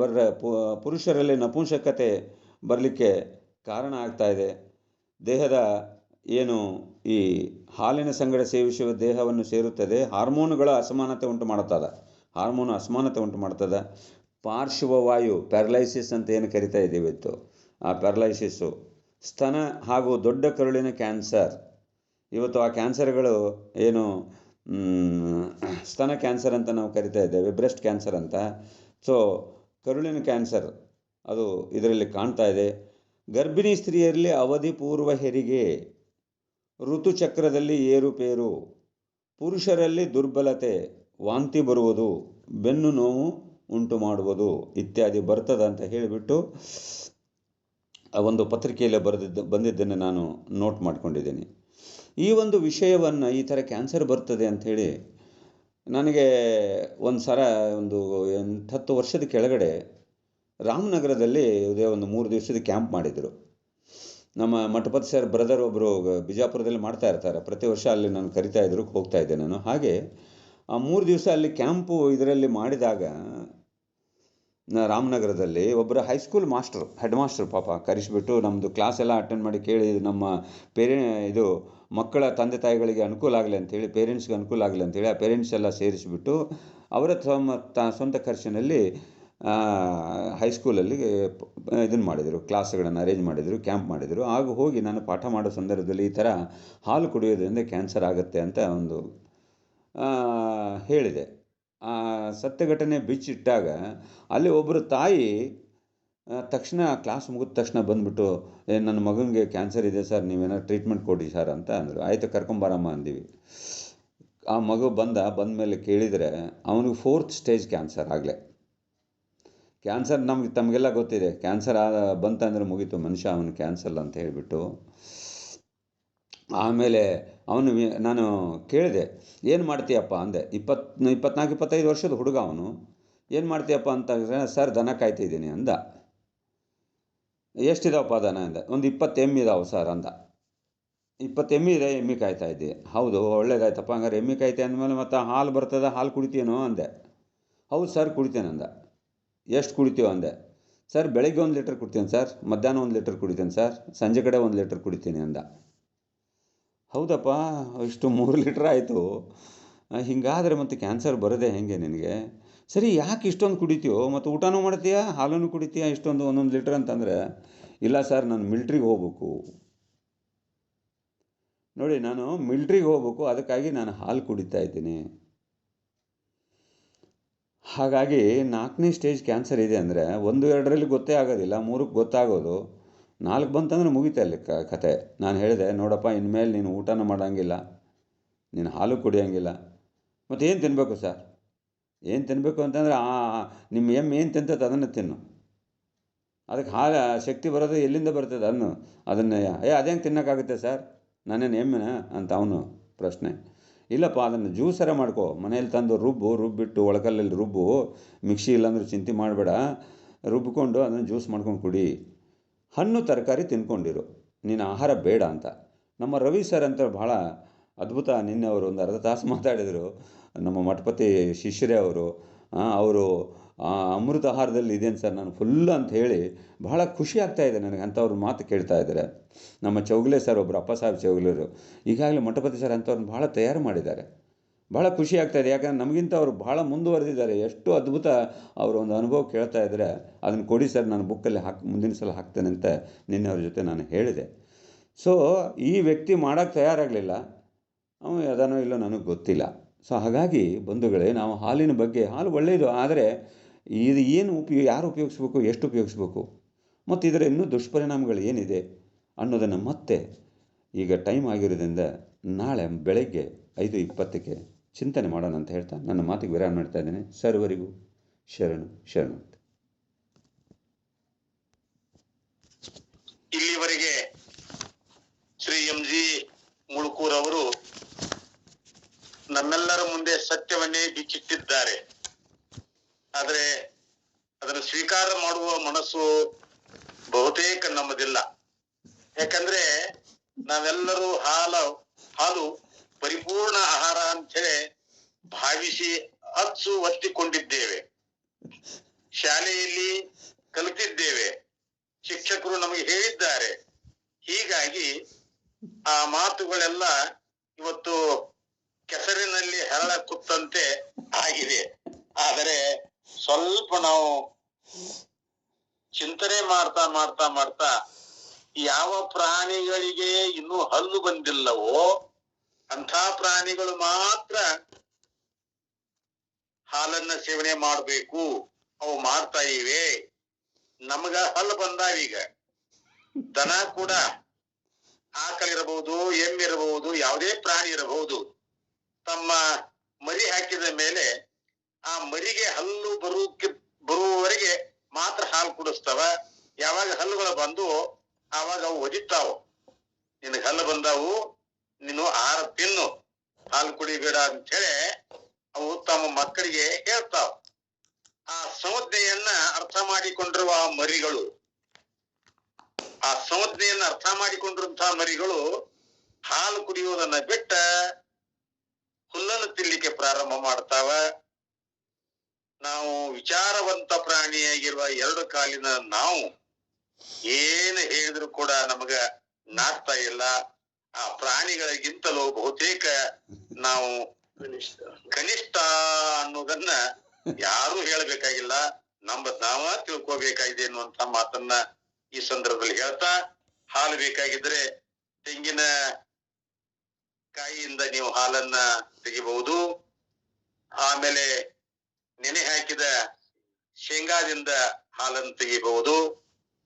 ಪುರುಷರಲ್ಲಿ ನಪುಂಸಕತೆ ಬರಲಿಕ್ಕೆ ಕಾರಣ ಆಗ್ತಾ ಇದೆ. ದೇಹದ ಏನು ಈ ಹಾಲಿನ ಸಂಗಡ ಸೇವಿಸುವ ದೇಹವನ್ನು ಸೇರುತ್ತದೆ, ಹಾರ್ಮೋನುಗಳ ಅಸಮಾನತೆ ಉಂಟು ಮಾಡ್ತದೆ. ಪಾರ್ಶ್ವವಾಯು ಪ್ಯಾರಲೈಸಿಸ್ ಅಂತ ಏನು ಕರಿತಾ ಇದ್ದೀವಿ ಇತ್ತು, ಆ ಪ್ಯಾರಲೈಸಿಸ್ಸು, ಸ್ತನ ಹಾಗೂ ದೊಡ್ಡ ಕರುಳಿನ ಕ್ಯಾನ್ಸರ್. ಇವತ್ತು ಆ ಕ್ಯಾನ್ಸರ್ಗಳು ಏನು ಸ್ತನ ಕ್ಯಾನ್ಸರ್ ಅಂತ ನಾವು ಕರಿತಾ ಇದ್ದೇವೆ, ಬ್ರೆಸ್ಟ್ ಕ್ಯಾನ್ಸರ್ ಅಂತ. ಸೊ ಕರುಳಿನ ಕ್ಯಾನ್ಸರ್ ಅದು ಇದರಲ್ಲಿ ಕಾಣ್ತಾ ಇದೆ. ಗರ್ಭಿಣಿ ಸ್ತ್ರೀಯರಲ್ಲಿ ಅವಧಿ ಪೂರ್ವ ಹೆರಿಗೆ, ಋತುಚಕ್ರದಲ್ಲಿ ಏರುಪೇರು, ಪುರುಷರಲ್ಲಿ ದುರ್ಬಲತೆ, ವಾಂತಿ ಬರುವುದು, ಬೆನ್ನು ನೋವು ಉಂಟು ಮಾಡುವುದು ಇತ್ಯಾದಿ ಬರ್ತದೆ ಅಂತ ಹೇಳಿಬಿಟ್ಟು ಒಂದು ಪತ್ರಿಕೆಯಲ್ಲಿ ಬಂದಿದ್ದನ್ನು ನಾನು ನೋಟ್ ಮಾಡ್ಕೊಂಡಿದ್ದೀನಿ. ಈ ಒಂದು ವಿಷಯವನ್ನು, ಈ ಥರ ಕ್ಯಾನ್ಸರ್ ಬರ್ತದೆ ಅಂಥೇಳಿ ನನಗೆ ಒಂದು 10 ವರ್ಷದ ಕೆಳಗಡೆ ರಾಮನಗರದಲ್ಲಿ ಒಂದು 3 ದಿವಸದ ಕ್ಯಾಂಪ್ ಮಾಡಿದರು. ನಮ್ಮ ಮಠಪತಿ ಸರ್ ಬ್ರದರ್ ಒಬ್ಬರು ಬಿಜಾಪುರದಲ್ಲಿ ಮಾಡ್ತಾ ಇರ್ತಾರೆ, ಪ್ರತಿ ವರ್ಷ ಅಲ್ಲಿ ನಾನು ಕರಿತಾ ಇದ್ರು, ಹೋಗ್ತಾ ಇದ್ದೆ ನಾನು. ಹಾಗೆ ಆ 3 ದಿವಸ ಅಲ್ಲಿ ಕ್ಯಾಂಪು ಇದರಲ್ಲಿ ಮಾಡಿದಾಗ ರಾಮನಗರದಲ್ಲಿ ಒಬ್ಬರು ಹೈಸ್ಕೂಲ್ ಹೆಡ್ ಮಾಸ್ಟರ್ ಪಾಪ ಕರೆಸಿಬಿಟ್ಟು ನಮ್ಮದು ಕ್ಲಾಸ್ ಎಲ್ಲ ಅಟೆಂಡ್ ಮಾಡಿ ಕೇಳಿ, ನಮ್ಮ ಮಕ್ಕಳ ತಂದೆ ತಾಯಿಗಳಿಗೆ ಅನುಕೂಲ ಆಗಲಿ ಅಂಥೇಳಿ, ಪೇರೆಂಟ್ಸ್ಗೆ ಅನುಕೂಲ ಆಗಲಿ ಅಂಥೇಳಿ ಆ ಪೇರೆಂಟ್ಸ್ ಎಲ್ಲ ಸೇರಿಸಿಬಿಟ್ಟು ಅವರ ಸ್ವಂತ ಖರ್ಚಿನಲ್ಲಿ ಹೈಸ್ಕೂಲಲ್ಲಿ ಇದನ್ನು ಮಾಡಿದರು, ಕ್ಲಾಸ್ಗಳನ್ನು ಅರೇಂಜ್ ಮಾಡಿದರು, ಕ್ಯಾಂಪ್ ಮಾಡಿದರು. ಆಗ ಹೋಗಿ ನಾನು ಪಾಠ ಮಾಡೋ ಸಂದರ್ಭದಲ್ಲಿ ಈ ಥರ ಹಾಲು ಕುಡಿಯೋದ್ರಿಂದ ಕ್ಯಾನ್ಸರ್ ಆಗುತ್ತೆ ಅಂತ ಒಂದು ಹೇಳಿದೆ. ಆ ಸತ್ಯ ಘಟನೆ ಬಿಚ್ಚಿಟ್ಟಾಗ ಅಲ್ಲಿ ಒಬ್ಬರು ತಾಯಿ ತಕ್ಷಣ ಕ್ಲಾಸ್ ಮುಗಿದ ತಕ್ಷಣ ಬಂದುಬಿಟ್ಟು, ನನ್ನ ಮಗನಿಗೆ ಕ್ಯಾನ್ಸರ್ ಇದೆ ಸರ್, ನೀವೇನಾದ್ರು ಟ್ರೀಟ್ಮೆಂಟ್ ಕೊಡಿ ಸರ್ ಅಂತ ಅಂದರು. ಆಯಿತು ಕರ್ಕೊಂಬರಮ್ಮ ಅಂದೀವಿ. ಆ ಮಗು ಬಂದ ಮೇಲೆ ಕೇಳಿದರೆ ಅವನಿಗೆ 4th ಸ್ಟೇಜ್ ಕ್ಯಾನ್ಸರ್ ಆಗಲೇ. ಕ್ಯಾನ್ಸರ್ ತಮಗೆಲ್ಲ ಗೊತ್ತಿದೆ, ಕ್ಯಾನ್ಸರ್ ಬಂತಂದರೆ ಮುಗೀತು ಮನುಷ್ಯ, ಅವನು ಕ್ಯಾನ್ಸರ್ ಅಂತ ಹೇಳಿಬಿಟ್ಟು. ಆಮೇಲೆ ನಾನು ಕೇಳಿದೆ, ಏನು ಮಾಡ್ತೀಯಪ್ಪ ಅಂದೆ. 24-25 ವರ್ಷದ ಹುಡುಗ ಅವನು. ಏನು ಮಾಡ್ತೀಯಪ್ಪ ಅಂತ ಸರ್ ದನ ಕಾಯ್ತಿದ್ದೀನಿ ಅಂದ. ಎಷ್ಟಿದಾವಪ್ಪ ದನ ಅಂದ. ಒಂದು 20 ಎಮ್ಮೆ ಇದಾವೆ ಸರ್ ಅಂದ. 20 ಎಮ್ಮೆ ಇದೆ, ಎಮ್ಮೆ ಕಾಯ್ತಾ ಇದ್ದೆ. ಹೌದು, ಒಳ್ಳೇದಾಯ್ತಪ್ಪ, ಹಂಗಾರೆ ಎಮ್ಮೆ ಕಾಯ್ತೆ ಅಂದಮೇಲೆ ಮತ್ತು ಹಾಲು ಬರ್ತದೆ, ಹಾಲು ಕುಡಿತೀನೋ ಅಂದೆ. ಹೌದು ಸರ್ ಕುಡಿತೇನೆ ಅಂದ. ಎಷ್ಟು ಕುಡಿತೀವೋ ಅಂದೆ. ಸರ್ ಬೆಳಗ್ಗೆ 1 ಲೀಟರ್ ಕುಡಿತೀನಿ ಸರ್, ಮಧ್ಯಾಹ್ನ 1 ಲೀಟರ್ ಕುಡಿತೀನಿ ಸರ್, ಸಂಜೆ ಕಡೆ 1 ಲೀಟರ್ ಕುಡಿತೀನಿ ಅಂದ. ಹೌದಪ್ಪ, ಇಷ್ಟು 3 ಲೀಟ್ರ್ ಆಯಿತು. ಹಿಂಗಾದರೆ ಮತ್ತು ಕ್ಯಾನ್ಸರ್ ಬರೋದೇ ಹೆಂಗೆ ನಿನಗೆ? ಸರಿ, ಯಾಕೆ ಇಷ್ಟೊಂದು ಕುಡಿತೀಯೋ, ಮತ್ತು ಊಟನೂ ಮಾಡ್ತೀಯಾ, ಹಾಲನ್ನು ಕುಡಿತೀಯಾ ಇಷ್ಟೊಂದು 1 ಲೀಟ್ರ್ ಅಂತಂದರೆ? ಇಲ್ಲ ಸರ್, ನಾನು ಮಿಲ್ಟ್ರಿಗೆ ಹೋಗ್ಬೇಕು. ನೋಡಿ, ನಾನು ಮಿಲ್ಟ್ರಿಗೆ ಹೋಗ್ಬೇಕು, ಅದಕ್ಕಾಗಿ ನಾನು ಹಾಲು ಕುಡಿತಾ ಇದ್ದೀನಿ. ಹಾಗಾಗಿ 4ನೇ ಸ್ಟೇಜ್ ಕ್ಯಾನ್ಸರ್ ಇದೆ ಅಂದರೆ 1-2ರಲ್ಲಿ ಗೊತ್ತೇ ಆಗೋದಿಲ್ಲ, 3ಕ್ಕೆ ಗೊತ್ತಾಗೋದು, 4 ಬಂತಂದ್ರೆ ಮುಗಿತಾ ಅಲ್ಲಿ ಕತೆ. ನಾನು ಹೇಳಿದೆ, ನೋಡಪ್ಪ, ಇನ್ಮೇಲೆ ನೀನು ಊಟನ ಮಾಡೋಂಗಿಲ್ಲ, ನೀನು ಹಾಲು ಕುಡಿಯೋಂಗಿಲ್ಲ, ಮತ್ತು ಏನು ತಿನ್ನಬೇಕು ಸರ್? ಏನು ತಿನ್ನಬೇಕು ಅಂತಂದರೆ ನಿಮ್ಮ ಎಮ್ಮೆ ಏನು ತಿಂತದೆ ಅದನ್ನು ತಿನ್ನು. ಅದಕ್ಕೆ ಹಾಲು ಶಕ್ತಿ ಬರೋದು ಎಲ್ಲಿಂದ ಬರ್ತದೆ ಅದನ್ನು ಅದೇಂಗೆ ತಿನ್ನೋಕ್ಕಾಗುತ್ತೆ ಸರ್, ನಾನೇನು ಎಮ್ಮೆನ ಅಂತ ಅವನು ಪ್ರಶ್ನೆ. ಇಲ್ಲಪ್ಪ, ಅದನ್ನು ಜ್ಯೂಸರ ಮಾಡ್ಕೋ, ಮನೇಲಿ ತಂದು ರುಬ್ಬಿಟ್ಟು ಒಳಕಲ್ಲಲ್ಲಿ ಮಿಕ್ಸಿ ಇಲ್ಲಾಂದ್ರೆ ಚಿಂತೆ ಮಾಡಬೇಡ, ರುಬ್ಬಿಕೊಂಡು ಅದನ್ನು ಜ್ಯೂಸ್ ಮಾಡ್ಕೊಂಡು ಕುಡಿ. ಹಣ್ಣು ತರಕಾರಿ ತಿನ್ಕೊಂಡಿರು, ನೀನು ಆಹಾರ ಬೇಡ ಅಂತ. ನಮ್ಮ ರವಿ ಸರ್ ಅಂತ ಭಾಳ ಅದ್ಭುತ. ನಿನ್ನೆ ಅವರು ಒಂದು ಅರ್ಧ ತಾಸು ಮಾತಾಡಿದರು. ನಮ್ಮ ಮಠಪತಿ ಶಿಷ್ಯರೇ ಅವರು ಅಮೃತ ಆಹಾರದಲ್ಲಿ ಇದೇನು ಸರ್, ನಾನು ಫುಲ್ ಅಂತ ಹೇಳಿ ಭಾಳ ಖುಷಿ ಆಗ್ತಾಯಿದೆ ನನಗೆ. ಅಂಥವ್ರ ಮಾತು ಕೇಳ್ತಾ ಇದ್ದಾರೆ. ನಮ್ಮ ಚೌಗಲೆ ಸರ್, ಒಬ್ಬರು ಅಪ್ಪ ಸಾಹೇಬ್ ಚೌಗಲೆರು, ಈಗಾಗಲೇ ಮಠಪತಿ ಸರ್ ಅಂಥವ್ರನ್ನ ಭಾಳ ತಯಾರು ಮಾಡಿದ್ದಾರೆ. ಭಾಳ ಖುಷಿ ಆಗ್ತಾಯಿದೆ, ಯಾಕಂದರೆ ನಮಗಿಂತ ಅವರು ಭಾಳ ಮುಂದುವರೆದಿದ್ದಾರೆ. ಎಷ್ಟು ಅದ್ಭುತ ಅವರ ಒಂದು ಅನುಭವ ಕೇಳ್ತಾ ಇದ್ದರೆ, ಅದನ್ನು ಕೊಡಿ ಸರ್, ನಾನು ಬುಕ್ಕಲ್ಲಿ ಮುಂದಿನ ಸಲ ಹಾಕ್ತೇನೆ ಅಂತ ನಿನ್ನೆ ಅವ್ರ ಜೊತೆ ನಾನು ಹೇಳಿದೆ. ಸೊ ಈ ವ್ಯಕ್ತಿ ಮಾಡೋಕ್ಕೆ ತಯಾರಾಗಲಿಲ್ಲ, ಅವನು ಅದನ್ನೋ ಇಲ್ಲೋ ನನಗೆ ಗೊತ್ತಿಲ್ಲ. ಸೊ ಹಾಗಾಗಿ ಬಂಧುಗಳೇ, ನಾವು ಹಾಲಿನ ಬಗ್ಗೆ, ಹಾಲು ಒಳ್ಳೆಯದು, ಆದರೆ ಇದು ಏನು ಯಾರು ಉಪಯೋಗಿಸ್ಬೇಕು, ಎಷ್ಟು ಉಪಯೋಗಿಸ್ಬೇಕು, ಮತ್ತು ಇದರ ಇನ್ನೂ ದುಷ್ಪರಿಣಾಮಗಳು ಏನಿದೆ ಅನ್ನೋದನ್ನು ಮತ್ತೆ ಈಗ ಟೈಮ್ ಆಗಿರೋದ್ರಿಂದ ನಾಳೆ ಬೆಳಗ್ಗೆ 5:20ಕ್ಕೆ ಚಿಂತನೆ ಮಾಡೋಣ ಅಂತ ಹೇಳ್ತಾ ನನ್ನ ಮಾತಿಗೆ ವಿರಾಮ ಮಾಡ್ತಾ ಇದ್ದೇನೆ. ಸರ್ವರಿಗೂ ಶರಣು. ಇಲ್ಲಿವರೆಗೆ ಶ್ರೀ MG ಮುಳುಕೂರ್ ಅವರು ನಮ್ಮೆಲ್ಲರ ಮುಂದೆ ಸತ್ಯವನ್ನೇ ಬಿಚ್ಚಿಟ್ಟಿದ್ದಾರೆ. ಆದರೆ ಅದನ್ನು ಸ್ವೀಕಾರ ಮಾಡುವ ಮನಸ್ಸು ಬಹುತೇಕ ನಮ್ಮದಿಲ್ಲ. ಯಾಕಂದ್ರೆ ನಾವೆಲ್ಲರೂ ಹಾಲು ಪರಿಪೂರ್ಣ ಆಹಾರ ಅಂತೇಳಿ ಭಾವಿಸಿ ಅಚ್ಚು ಒತ್ತಿಕೊಂಡಿದ್ದೇವೆ. ಶಾಲೆಯಲ್ಲಿ ಕಲಿತಿದ್ದೇವೆ, ಶಿಕ್ಷಕರು ನಮಗೆ ಹೇಳಿದ್ದಾರೆ. ಹೀಗಾಗಿ ಆ ಮಾತುಗಳೆಲ್ಲ ಇವತ್ತು ಕೆಸರಿನಲ್ಲಿ ಹರಳ ಕುತ್ತಂತೆ ಆಗಿದೆ. ಆದರೆ ಸ್ವಲ್ಪ ನಾವು ಚಿಂತನೆ ಮಾಡ್ತಾ ಮಾಡ್ತಾ ಮಾಡ್ತಾ ಯಾವ ಪ್ರಾಣಿಗಳಿಗೆ ಇನ್ನೂ ಹಲ್ಲು ಬಂದಿಲ್ಲವೋ ಅಂಥ ಪ್ರಾಣಿಗಳು ಮಾತ್ರ ಹಾಲನ್ನ ಸೇವನೆ ಮಾಡಬೇಕು. ಅವು ಮಾಡ್ತಾ ಇವೆ. ನಮಗ ಹಲ್ಲು ಬಂದಾವೀಗ. ದನ ಕೂಡ, ಆಕಳಿರಬಹುದು, ಎಮ್ಮಿರಬಹುದು, ಯಾವುದೇ ಪ್ರಾಣಿ ಇರಬಹುದು, ತಮ್ಮ ಮರಿ ಹಾಕಿದ ಮೇಲೆ ಆ ಮರಿಗೆ ಹಲ್ಲು ಬರುವವರೆಗೆ ಮಾತ್ರ ಹಾಲು ಕುಡಿಸ್ತಾವ. ಯಾವಾಗ ಹಲ್ಲುಗಳು ಬಂದು ಆವಾಗ ಅವು ಒದಿತಾವು. ನಿನಗೆ ಹಲ್ಲು ಬಂದಾವು, ನೀನು ಆಹಾರ ತಿನ್ನು, ಹಾಲು ಕುಡಿಬೇಡ ಅಂತ ಹೇಳಿ ಅವು ತಮ್ಮ ಮಕ್ಕಳಿಗೆ ಹೇಳ್ತಾವ. ಆ ಸಂಜ್ಞೆಯನ್ನ ಅರ್ಥ ಮಾಡಿಕೊಂಡಿರುವ ಮರಿಗಳು, ಆ ಸಂಜ್ಞೆಯನ್ನ ಅರ್ಥ ಮಾಡಿಕೊಂಡಿರುವಂತಹ ಮರಿಗಳು ಹಾಲು ಕುಡಿಯುವುದನ್ನ ಬಿಟ್ಟ ಹುಲ್ಲನ್ನು ತಿನ್ಲಿಕ್ಕೆ ಪ್ರಾರಂಭ ಮಾಡ್ತಾವ. ನಾವು ವಿಚಾರವಂತ ಪ್ರಾಣಿಯಾಗಿರುವ ಎರಡು ಕಾಲಿನ ನಾವು ಏನು ಹೇಳಿದ್ರು ಕೂಡ ನಮಗ ನಾಟ್ತಾ ಇಲ್ಲ. ಆ ಪ್ರಾಣಿಗಳಿಗಿಂತಲೂ ಬಹುತೇಕ ನಾವು ಕನಿಷ್ಠ ಅನ್ನೋದನ್ನ ಯಾರು ಹೇಳಬೇಕಾಗಿಲ್ಲ, ನಾವ ತಿಳ್ಕೋಬೇಕಾಗಿದೆ ಅನ್ನುವಂತ ಮಾತನ್ನ ಈ ಸಂದರ್ಭದಲ್ಲಿ ಹೇಳ್ತಾ, ಹಾಲು ಬೇಕಾಗಿದ್ರೆ ತೆಂಗಿನ ಕಾಯಿಯಿಂದ ನೀವು ಹಾಲನ್ನ ತೆಗಿಬಹುದು. ಆಮೇಲೆ ನೆನೆ ಹಾಕಿದ ಶೇಂಗಾದಿಂದ ಹಾಲನ್ನು ತೆಗಿಬಹುದು,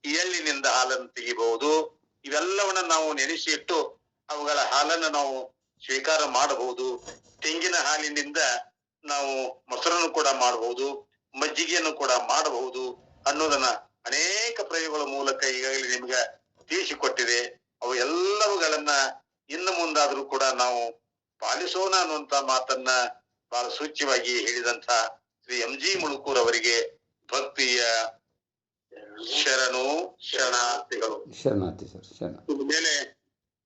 ಎಳ್ಳಿನಿಂದ ಹಾಲನ್ನು ತೆಗಿಬಹುದು. ಇವೆಲ್ಲವನ್ನ ನಾವು ನೆನೆಸಿ ಇಟ್ಟು ಅವುಗಳ ಹಾಲನ್ನು ನಾವು ಸ್ವೀಕಾರ ಮಾಡಬಹುದು. ತೆಂಗಿನ ಹಾಲಿನಿಂದ ನಾವು ಮೊಸರನ್ನು ಕೂಡ ಮಾಡಬಹುದು, ಮಜ್ಜಿಗೆಯನ್ನು ಕೂಡ ಮಾಡಬಹುದು ಅನ್ನೋದನ್ನ ಅನೇಕ ಪ್ರಯೋಗಗಳ ಮೂಲಕ ಈಗಾಗಲೇ ನಿಮ್ಗೆ ತಿಳಿಸಿಕೊಟ್ಟಿದೆ. ಅವು ಎಲ್ಲವುಗಳನ್ನ ಇನ್ನು ಮುಂದಾದ್ರೂ ಕೂಡ ನಾವು ಪಾಲಿಸೋಣ ಅನ್ನುವಂತ ಮಾತನ್ನ ಬಹಳ ಸೂಚ್ಯವಾಗಿ ಹೇಳಿದಂತ ಶ್ರೀ ಎಂ.ಜಿ. ಮುಳುಕೂರ್ ಅವರಿಗೆ ಭಕ್ತಿಯ ಶರಣಾರ್ಥಿಗಳು. ಶರಣಾರ್ಥಿ ಸರ್, ಶರಣ. ಮೇಲೆ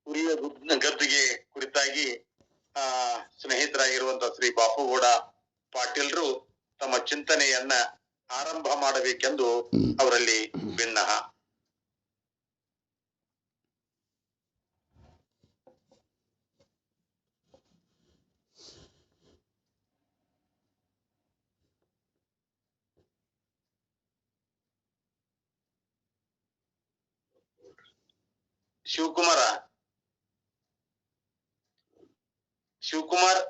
ಉರಿಯ ಗದ್ದುಗೆ ಕುರಿತಾಗಿ ಸ್ನೇಹಿತರಾಗಿರುವಂತ ಶ್ರೀ ಬಾಪುಗೌಡ ಪಾಟೀಲ್ರು ತಮ್ಮ ಚಿಂತನೆಯನ್ನ ಆರಂಭ ಮಾಡಬೇಕೆಂದು ಅವರಲ್ಲಿ ಭಿನ್ನಹ. ಶಿವಕುಮಾರ್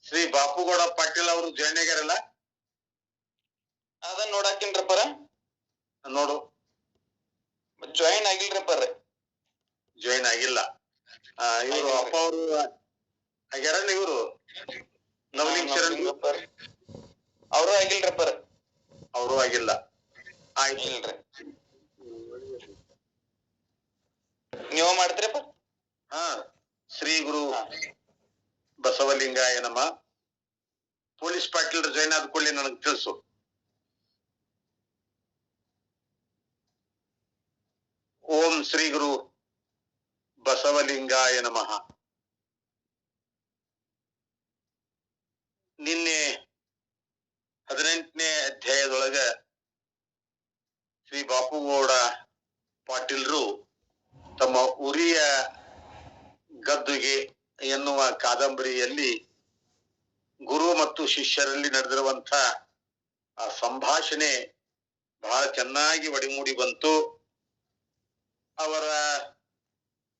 ಶ್ರೀ ಬಾಪುಗೌಡ ಪಾಟೀಲ್ ಅವರು ಜಾಯ್ನ್ ಆಗ್ಯಾರಲ್ಲ, ಅದನ್ನ ನೋಡಾಕಿನ್ರಪ್ಪರ. ನೋಡು, ಜಾಯಿನ್ ಆಗಿಲ್ರಪ್ಪರ. ಜಾಯಿನ್ ಆಗಿಲ್ಲ. ಇವರು ಅಪ್ಪ ಅವರು ಆಗ್ಯಾರಲ್ಲ, ಇವರು ನವಲಿಂಗ್ ಶರಣ್ ಅವರು ಆಗಿಲ್ರಪ್ಪರ. ಅವರು ಆಗಿಲ್ಲ. ಆಯ್ತು, ಇಲ್ರಿ. ನೀವು ಮಾಡ್ತೀರಪ್ಪ? ಶ್ರೀ ಗುರು ಬಸವಲಿಂಗಾಯ ನಮ. ಪೊಲೀಸ್ ಪಾಟೀಲ್ ಜಾಯ್ನ್ ಆದ ಕೂಡಲೇ ನನಗೆ ತಿಳಿಸು. ಓಂ ಶ್ರೀ ಗುರು ಬಸವಲಿಂಗಾಯ ನಮಃ. ನಿನ್ನೆ 18ನೇ ಅಧ್ಯಾಯದೊಳಗ ಶ್ರೀ ಬಾಪುಗೌಡ ಪಾಟೀಲ್ರು ತಮ್ಮ ಉರಿಯ ಗದ್ದುಗೆ ಎನ್ನುವ ಕಾದಂಬರಿಯಲ್ಲಿ ಗುರು ಮತ್ತು ಶಿಷ್ಯರಲ್ಲಿ ನಡೆದಿರುವಂತ ಆ ಸಂಭಾಷಣೆ ಬಹಳ ಚೆನ್ನಾಗಿ ಒಡಿಮೂಡಿ ಬಂತು. ಅವರ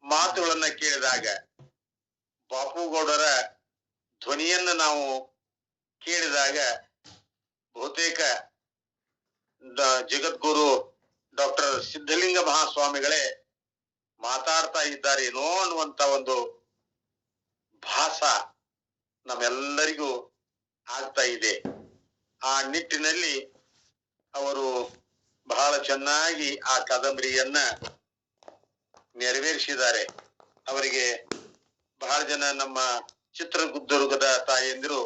ಮಾತುಗಳನ್ನ ಕೇಳಿದಾಗ, ಬಾಪುಗೌಡರ ಧ್ವನಿಯನ್ನ ನಾವು ಕೇಳಿದಾಗ ಬಹುತೇಕ ಜಗದ್ಗುರು ಡಾಕ್ಟರ್ ಸಿದ್ಧಲಿಂಗ ಮಹಾಸ್ವಾಮಿಗಳೇ ಮಾತಾಡ್ತಾ ಇದ್ದಾರೇನೋ ಅನ್ನುವಂತ ಒಂದು ಭಾಸ ನಮ್ಮೆಲ್ಲರಿಗೂ ಆಗ್ತಾ ಇದೆ. ಆ ನಿಟ್ಟಿನಲ್ಲಿ ಅವರು ಬಹಳ ಚೆನ್ನಾಗಿ ಆ ಕಾದಂಬರಿಯನ್ನ ನೆರವೇರಿಸಿದ್ದಾರೆ. ಅವರಿಗೆ ಬಹಳ ಜನ ನಮ್ಮ ಚಿತ್ರದುರ್ಗದ ತಾಯಂದಿರು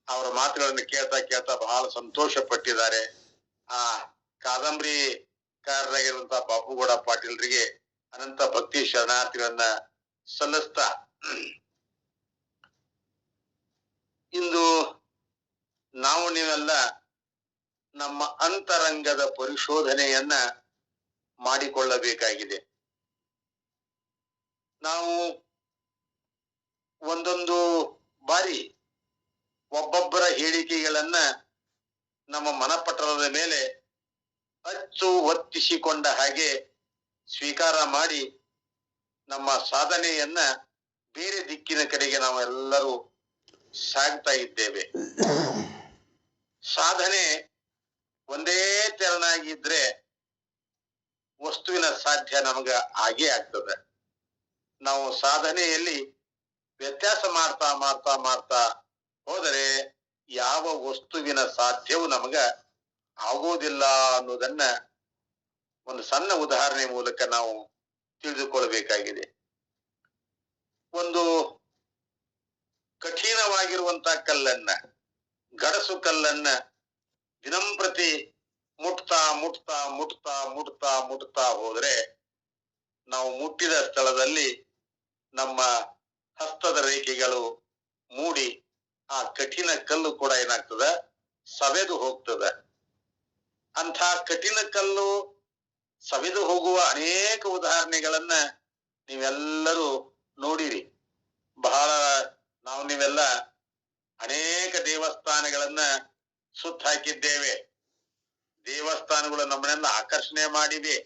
ಅವರ ಮಾತುಗಳನ್ನು ಕೇಳ್ತಾ ಕೇಳ್ತಾ ಬಹಳ ಸಂತೋಷ ಪಟ್ಟಿದ್ದಾರೆ. ಆ ಕಾದಂಬರಿಕಾರರಾಗಿರುವಂತಹ ಬಾಬುಗೌಡ ಪಾಟೀಲ್ರಿಗೆ ಅನಂತ ಭಕ್ತಿ ಶರಣಾರ್ಥಿಗಳನ್ನ ಸಲ್ಲಿಸ್ತಾ ಇಂದು ನಾವು ನೀವೆಲ್ಲ ನಮ್ಮ ಅಂತರಂಗದ ಪರಿಶೋಧನೆಯನ್ನ ಮಾಡಿಕೊಳ್ಳಬೇಕಾಗಿದೆ. ನಾವು ಒಂದೊಂದು ಬಾರಿ ಒಬ್ಬೊಬ್ಬರ ಹೇಳಿಕೆಗಳನ್ನ ನಮ್ಮ ಮನಪಟಲದ ಮೇಲೆ ಅಚ್ಚು ಒತ್ತಿಸಿಕೊಂಡ ಹಾಗೆ ಸ್ವೀಕಾರ ಮಾಡಿ ನಮ್ಮ ಸಾಧನೆಯನ್ನ ಬೇರೆ ದಿಕ್ಕಿನ ಕಡೆಗೆ ನಾವೆಲ್ಲರೂ ಸಾಗ್ತಾ ಇದ್ದೇವೆ. ಸಾಧನೆ ಒಂದೇ ತೆರನಾಗಿದ್ರೆ ವಸ್ತುವಿನ ಸಾಧ್ಯ ನಮಗ ಆಗೇ ಆಗ್ತದೆ. ನಾವು ಸಾಧನೆಯಲ್ಲಿ ವ್ಯತ್ಯಾಸ ಮಾಡ್ತಾ ಮಾಡ್ತಾ ಮಾಡ್ತಾ ಹೋದರೆ ಯಾವ ವಸ್ತುವಿನ ಸಾಧ್ಯವು ನಮಗ ಆಗೋದಿಲ್ಲ ಅನ್ನೋದನ್ನ ಒಂದು ಸಣ್ಣ ಉದಾಹರಣೆ ಮೂಲಕ ನಾವು ತಿಳಿದುಕೊಳ್ಬೇಕಾಗಿದೆ. ಒಂದು ಕಠಿಣವಾಗಿರುವಂತಹ ಕಲ್ಲನ್ನ, ಗಡಸು ಕಲ್ಲನ್ನ ದಿನಂಪ್ರತಿ ಮುಟ್ತಾ ಮುಟ್ತಾ ಮುಟ್ತಾ ಮುಟ್ತಾ ಮುಟ್ತಾ ಹೋದ್ರೆ ನಾವು ಮುಟ್ಟಿದ ಸ್ಥಳದಲ್ಲಿ ನಮ್ಮ ಹಸ್ತದ ರೇಖೆಗಳು ಮೂಡಿ ಆ ಕಠಿಣ ಕಲ್ಲು ಕೂಡ ಏನಾಗ್ತದ, ಸವೆದು ಹೋಗ್ತದ. ಅಂಥ ಕಠಿಣ ಕಲ್ಲು ಸವೆದು ಹೋಗುವ ಅನೇಕ ಉದಾಹರಣೆಗಳನ್ನ ನೀವೆಲ್ಲರೂ ನೋಡಿರಿ. ಬಹಳ ನಾವು ನೀವೆಲ್ಲ ಅನೇಕ ದೇವಸ್ಥಾನಗಳನ್ನ ಸುತ್ತ ಹಾಕಿದ್ದೇವೆ. ದೇವಸ್ಥಾನಗಳು ನಮ್ಮನ್ನೆಲ್ಲ ಆಕರ್ಷಣೆ ಮಾಡಿವೆ.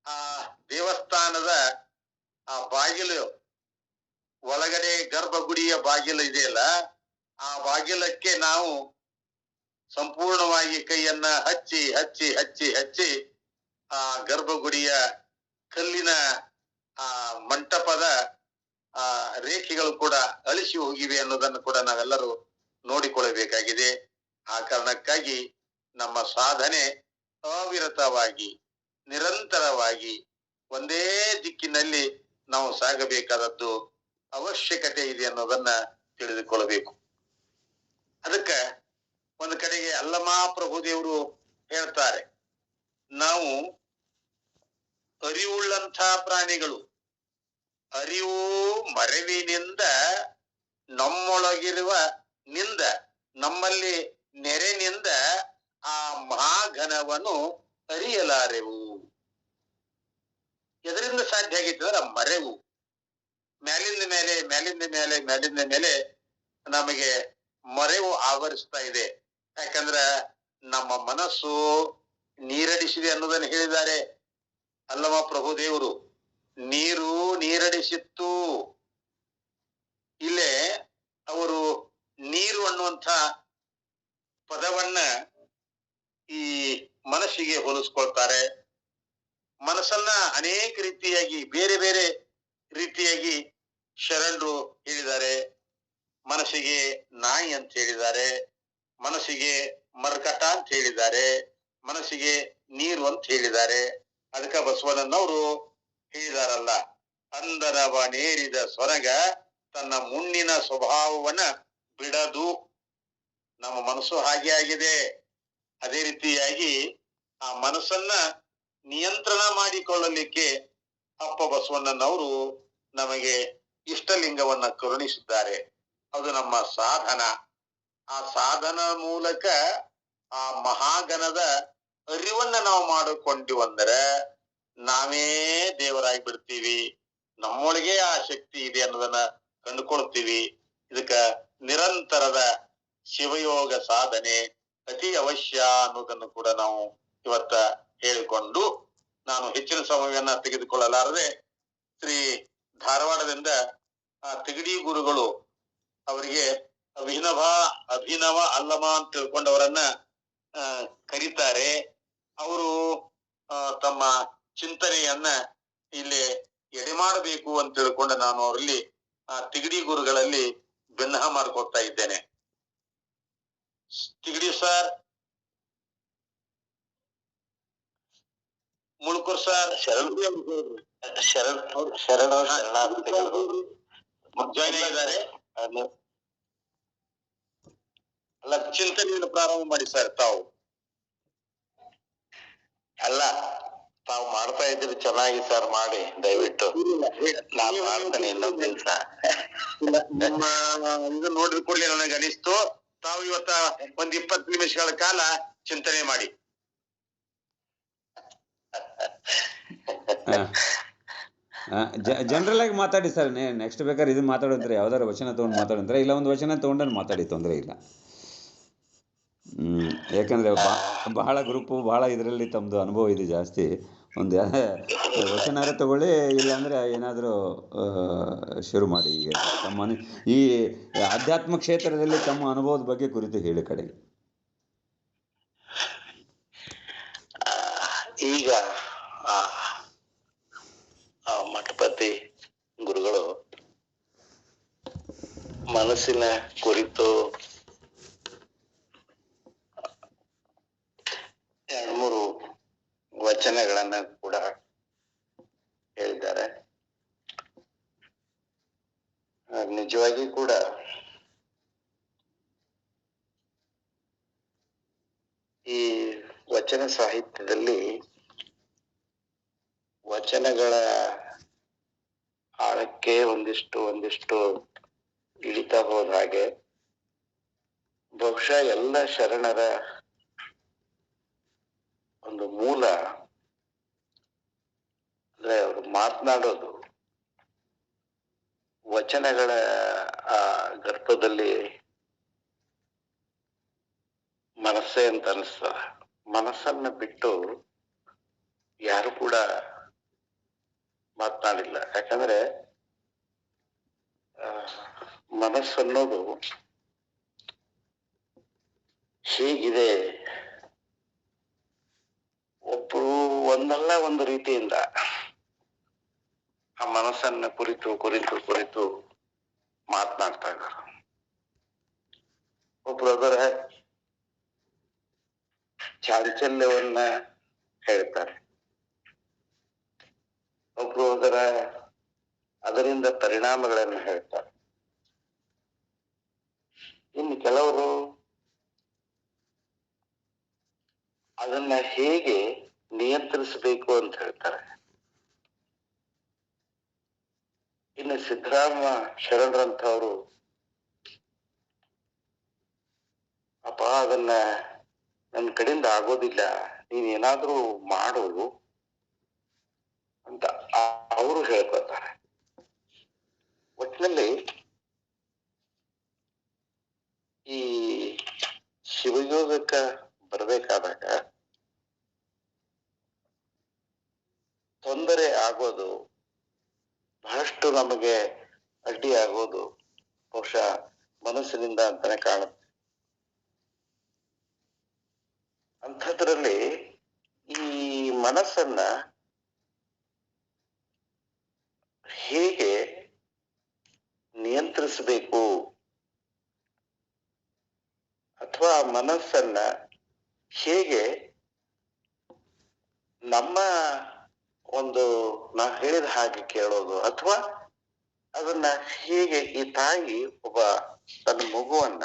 ಆ ದೇವಸ್ಥಾನದ ಆ ಬಾಗಿಲು ಒಳಗಡೆ ಗರ್ಭಗುಡಿಯ ಬಾಗಿಲು ಇದೆಯಲ್ಲ, ಆ ಬಾಗಿಲಕ್ಕೆ ನಾವು ಸಂಪೂರ್ಣವಾಗಿ ಕೈಯನ್ನ ಹಚ್ಚಿ ಹಚ್ಚಿ ಹಚ್ಚಿ ಹಚ್ಚಿ ಆ ಗರ್ಭಗುಡಿಯ ಕಲ್ಲಿನ ಆ ಮಂಟಪದ ಆ ರೇಖೆಗಳು ಕೂಡ ಅಳಿಸಿ ಹೋಗಿವೆ ಅನ್ನೋದನ್ನು ಕೂಡ ನಾವೆಲ್ಲರೂ ನೋಡಿಕೊಳ್ಳಬೇಕಾಗಿದೆ. ಆ ಕಾರಣಕ್ಕಾಗಿ ನಮ್ಮ ಸಾಧನೆ ಅವಿರತವಾಗಿ ನಿರಂತರವಾಗಿ ಒಂದೇ ದಿಕ್ಕಿನಲ್ಲಿ ನಾವು ಸಾಗಬೇಕಾದದ್ದು ಅವಶ್ಯಕತೆ ಇದೆ ಅನ್ನೋದನ್ನ ತಿಳಿದುಕೊಳ್ಳಬೇಕು. ಅದಕ್ಕ ಒಂದು ಕಡೆಗೆ ಅಲ್ಲಮ ಪ್ರಭುದೇವರು ಹೇಳ್ತಾರೆ, ನಾವು ಅರಿವುಳ್ಳಂಥ ಪ್ರಾಣಿಗಳು. ಅರಿವು ಮರೆವಿನಿಂದ ನಮ್ಮೊಳಗಿರುವ ನಿಂದ ನಮ್ಮಲ್ಲಿ ನೆರೆನಿಂದ ಆ ಮಹಾಘನವನ್ನು ಅರಿಯಲಾರೆವು. ಎದರಿಂದ ಸಾಧ್ಯ ಆಗಿತ್ತು ಮರೆವು. ಮೇಲಿಂದ ಮೇಲೆ ಮೇಲಿಂದ ಮೇಲೆ ಮೇಲಿಂದ ಮೇಲೆ ನಮಗೆ ಮರೆವು ಆವರಿಸ್ತಾ ಇದೆ. ಯಾಕಂದ್ರ ನಮ್ಮ ಮನಸ್ಸು ನೀರಡಿಸಿದೆ ಅನ್ನೋದನ್ನು ಹೇಳಿದ್ದಾರೆ ಅಲ್ಲಮ ಪ್ರಭುದೇವರು. ನೀರು ನೀರಡಿಸಿತ್ತು. ಇಲ್ಲೇ ಅವರು ನೀರು ಅನ್ನುವಂಥ ಪದವನ್ನ ಈ ಮನಸ್ಸಿಗೆ ಹೋಲಿಸ್ಕೊಳ್ತಾರೆ. ಮನಸ್ಸನ್ನ ಅನೇಕ ರೀತಿಯಾಗಿ ಬೇರೆ ಬೇರೆ ರೀತಿಯಾಗಿ ಶರಣರು ಹೇಳಿದ್ದಾರೆ. ಮನಸ್ಸಿಗೆ ನಾಯಿ ಅಂತ ಹೇಳಿದ್ದಾರೆ, ಮನಸ್ಸಿಗೆ ಮರ್ಕಟ ಅಂತ ಹೇಳಿದ್ದಾರೆ, ಮನಸ್ಸಿಗೆ ನೀರು ಅಂತ ಹೇಳಿದ್ದಾರೆ. ಅದಕ್ಕ ಬಸವಣ್ಣನವರು ಹೇಳಿದಾರಲ್ಲ, ಅಂದನವ ನೇರಿದ ಸೊರಗ ತನ್ನ ಮುನ್ನಿನ ಸ್ವಭಾವವನ್ನ ಬಿಡದು. ನಮ್ಮ ಮನಸ್ಸು ಹಾಗೆ ಆಗಿದೆ. ಅದೇ ರೀತಿಯಾಗಿ ಆ ಮನಸ್ಸನ್ನ ನಿಯಂತ್ರಣ ಮಾಡಿಕೊಳ್ಳಲಿಕ್ಕೆ ಅಪ್ಪ ಬಸವಣ್ಣನವರು ನಮಗೆ ಇಷ್ಟಲಿಂಗವನ್ನ ಕರುಣಿಸಿದ್ದಾರೆ. ಅದು ನಮ್ಮ ಸಾಧನ. ಆ ಸಾಧನ ಮೂಲಕ ಆ ಮಹಾಗಣದ ಅರಿವನ್ನ ನಾವು ಮಾಡಿಕೊಂಡಿವಂದರೆ ನಾವೇ ದೇವರಾಗಿ ಬಿಡ್ತೀವಿ. ನಮ್ಮೊಳಗೆ ಆ ಶಕ್ತಿ ಇದೆ ಅನ್ನೋದನ್ನ ಕಂಡುಕೊಳ್ತೀವಿ. ಇದಕ್ಕ ನಿರಂತರದ ಶಿವಯೋಗ ಸಾಧನೆ ಅತಿ ಅವಶ್ಯ ಅನ್ನೋದನ್ನು ಕೂಡ ನಾವು ಇವತ್ತ ಹೇಳಿಕೊಂಡು, ನಾನು ಹೆಚ್ಚಿನ ಸಮಯವನ್ನ ತೆಗೆದುಕೊಳ್ಳಲಾರದೆ ಶ್ರೀ ಧಾರವಾಡದಿಂದ ತಿಗಡಿ ಗುರುಗಳು ಅವರಿಗೆ ಅಭಿನವ ಅಲ್ಲಮ ಅಂತ ತಿಳ್ಕೊಂಡವರನ್ನ ಕರೀತಾರೆ. ಅವರು ತಮ್ಮ ಚಿಂತನೆಯನ್ನ ಇಲ್ಲಿ ಎಡೆ ಮಾಡಬೇಕು ಅಂತ ತಿಳ್ಕೊಂಡು ನಾನು ಅವರಲ್ಲಿ ತಿಗಡಿ ಗುರುಗಳಲ್ಲಿ ಭಿನ್ನ ಮಾಡ್ಕೊಳ್ತಾ ಇದ್ದೇನೆ. ತಿಗಡಿ ಸರ್, ಮುಳ್ಕೂರ್ ಸರ್, ಶರಣಾರ್ಥಿಗಳು ಜಾಯ್ನ್ ಆಗಿದ್ದಾರೆ. ಅಲ್ಲ, ಚಿಂತನೆಯನ್ನು ಪ್ರಾರಂಭ ಮಾಡಿ ಸರ್ ತಾವು. ಅಲ್ಲ, ತಾವು ಮಾಡ್ತಾ ಇದ್ರಿ ಚೆನ್ನಾಗಿ ಸರ್, ಮಾಡಿ ದಯವಿಟ್ಟು. ನಾನು ಮಾಡ್ತೇನೆ ಇನ್ನೊಂದ್ ದಿವ್ಸ. ನಿಮ್ಮ ಇದು ನೋಡಿದ ಕೂಡಲೇ ನನಗೆ ಅನಿಸ್ತು, ತಾವು ಇವತ್ತ ಒಂದ್ 20 ನಿಮಿಷಗಳ ಕಾಲ ಚಿಂತನೆ ಮಾಡಿ. ಜನರಲ್ ಆಗಿ ಮಾತಾಡಿ ಸರ್. ನೆಕ್ಸ್ಟ್ ಬೇಕಾದ್ರೆ ಇದು ಮಾತಾಡೋದ್ರೆ ಯಾವ್ದಾರು ವಚನ ತೊಗೊಂಡು ಮಾತಾಡಂದ್ರೆ, ಇಲ್ಲ ಒಂದು ವಚನ ತೊಗೊಂಡು ಮಾತಾಡಿ, ತೊಂದರೆ ಇಲ್ಲ. ಯಾಕಂದರೆ ಬಹಳ ಗ್ರೂಪು, ಬಹಳ ಇದರಲ್ಲಿ ತಮ್ಮದು ಅನುಭವ ಇದೆ ಜಾಸ್ತಿ. ಒಂದು ವಚನಾರ ತಗೊಳ್ಳಿ, ಇಲ್ಲಾಂದರೆ ಏನಾದರೂ ಶುರು ಮಾಡಿ. ಈಗ ತಮ್ಮ ಈ ಆಧ್ಯಾತ್ಮ ಕ್ಷೇತ್ರದಲ್ಲಿ ತಮ್ಮ ಅನುಭವದ ಬಗ್ಗೆ ಕುರಿತು ಹೇಳಿ ಕಡೆಗೆ. ಈಗ ಮಠಪತಿ ಗುರುಗಳು ಮನಸ್ಸಿನ ಕುರಿತು 2-3 ವಚನಗಳನ್ನ ಕೂಡ ಹೇಳಿದ್ದಾರೆ. ನಿಜವಾಗಿ ಕೂಡ ಈ ವಚನ ಸಾಹಿತ್ಯದಲ್ಲಿ ವಚನಗಳ ಆಳಕ್ಕೆ ಒಂದಿಷ್ಟು ಇಳಿತಾ ಹೋದ ಹಾಗೆ ಬಹುಶಃ ಎಲ್ಲ ಶರಣರ ಒಂದು ಮೂಲ ಅಂದ್ರೆ ಅವರು ಮಾತನಾಡೋದು ವಚನಗಳ ಆ ಗರ್ಭದಲ್ಲಿ ಮನಸ್ಸೇ ಅಂತ ಅನಿಸ್ತದ. ಮನಸ್ಸನ್ನ ಬಿಟ್ಟು ಯಾರು ಕೂಡ ಮಾತನಾಡಿಲ್ಲ. ಯಾಕಂದ್ರೆ ಮನಸ್ಸನ್ನೋದು ಹೀಗಿದೆ, ಒಬ್ರು ಒಂದಲ್ಲ ಒಂದು ರೀತಿಯಿಂದ ಆ ಮನಸ್ಸನ್ನ ಕುರಿತು ಮಾತನಾಡ್ತಾ ಇದ್ದಾರೆ. ಒಬ್ರು ಅದರ ಚಾಂಚಲ್ಯವನ್ನ ಹೇಳ್ತಾರೆ, ಒಬ್ರು ಅದರಿಂದ ಪರಿಣಾಮಗಳನ್ನು ಹೇಳ್ತಾರೆ, ಇನ್ನು ಕೆಲವರು ಅದನ್ನ ಹೇಗೆ ನಿಯಂತ್ರಿಸಬೇಕು ಅಂತ ಹೇಳ್ತಾರೆ. ಇನ್ನು ಸಿದ್ದರಾಮ ಶರಣರಂಥವ್ರು ಅಪ್ಪ ಅದನ್ನ ನನ್ನ ಕಡೆಯಿಂದ ಆಗೋದಿಲ್ಲ, ನೀನ್ ಏನಾದ್ರೂ ಮಾಡು ಅಂತ ಅವರು ಹೇಳ್ಕೊತಾರೆ. ಒಟ್ಟಿನಲ್ಲಿ ಈ ಶಿವಯೋಗಕ್ಕ ಬರ್ಬೇಕಾದಾಗ ತೊಂದರೆ ಆಗೋದು, ಬಹಳಷ್ಟು ನಮಗೆ ಅಡ್ಡಿ ಆಗೋದು ಬಹುಶಃ ಮನಸ್ಸಿನಿಂದ ಅಂತಾನೆ ಕಾಣುತ್ತೆ. ಅಂಥದ್ರಲ್ಲಿ ಈ ಮನಸ್ಸನ್ನ ಹೇಗೆ ನಿಯಂತ್ರಿಸಬೇಕು ಅಥವಾ ಮನಸ್ಸನ್ನ ಹೇಗೆ ನಮ್ಮ ಒಂದು ನಾ ಹೇಳಿದ ಹಾಗೆ ಕೇಳೋದು, ಅಥವಾ ಅದನ್ನ ಹೇಗೆ ಈ ತಾಯಿ ಒಬ್ಬ ತನ್ನ ಮಗುವನ್ನ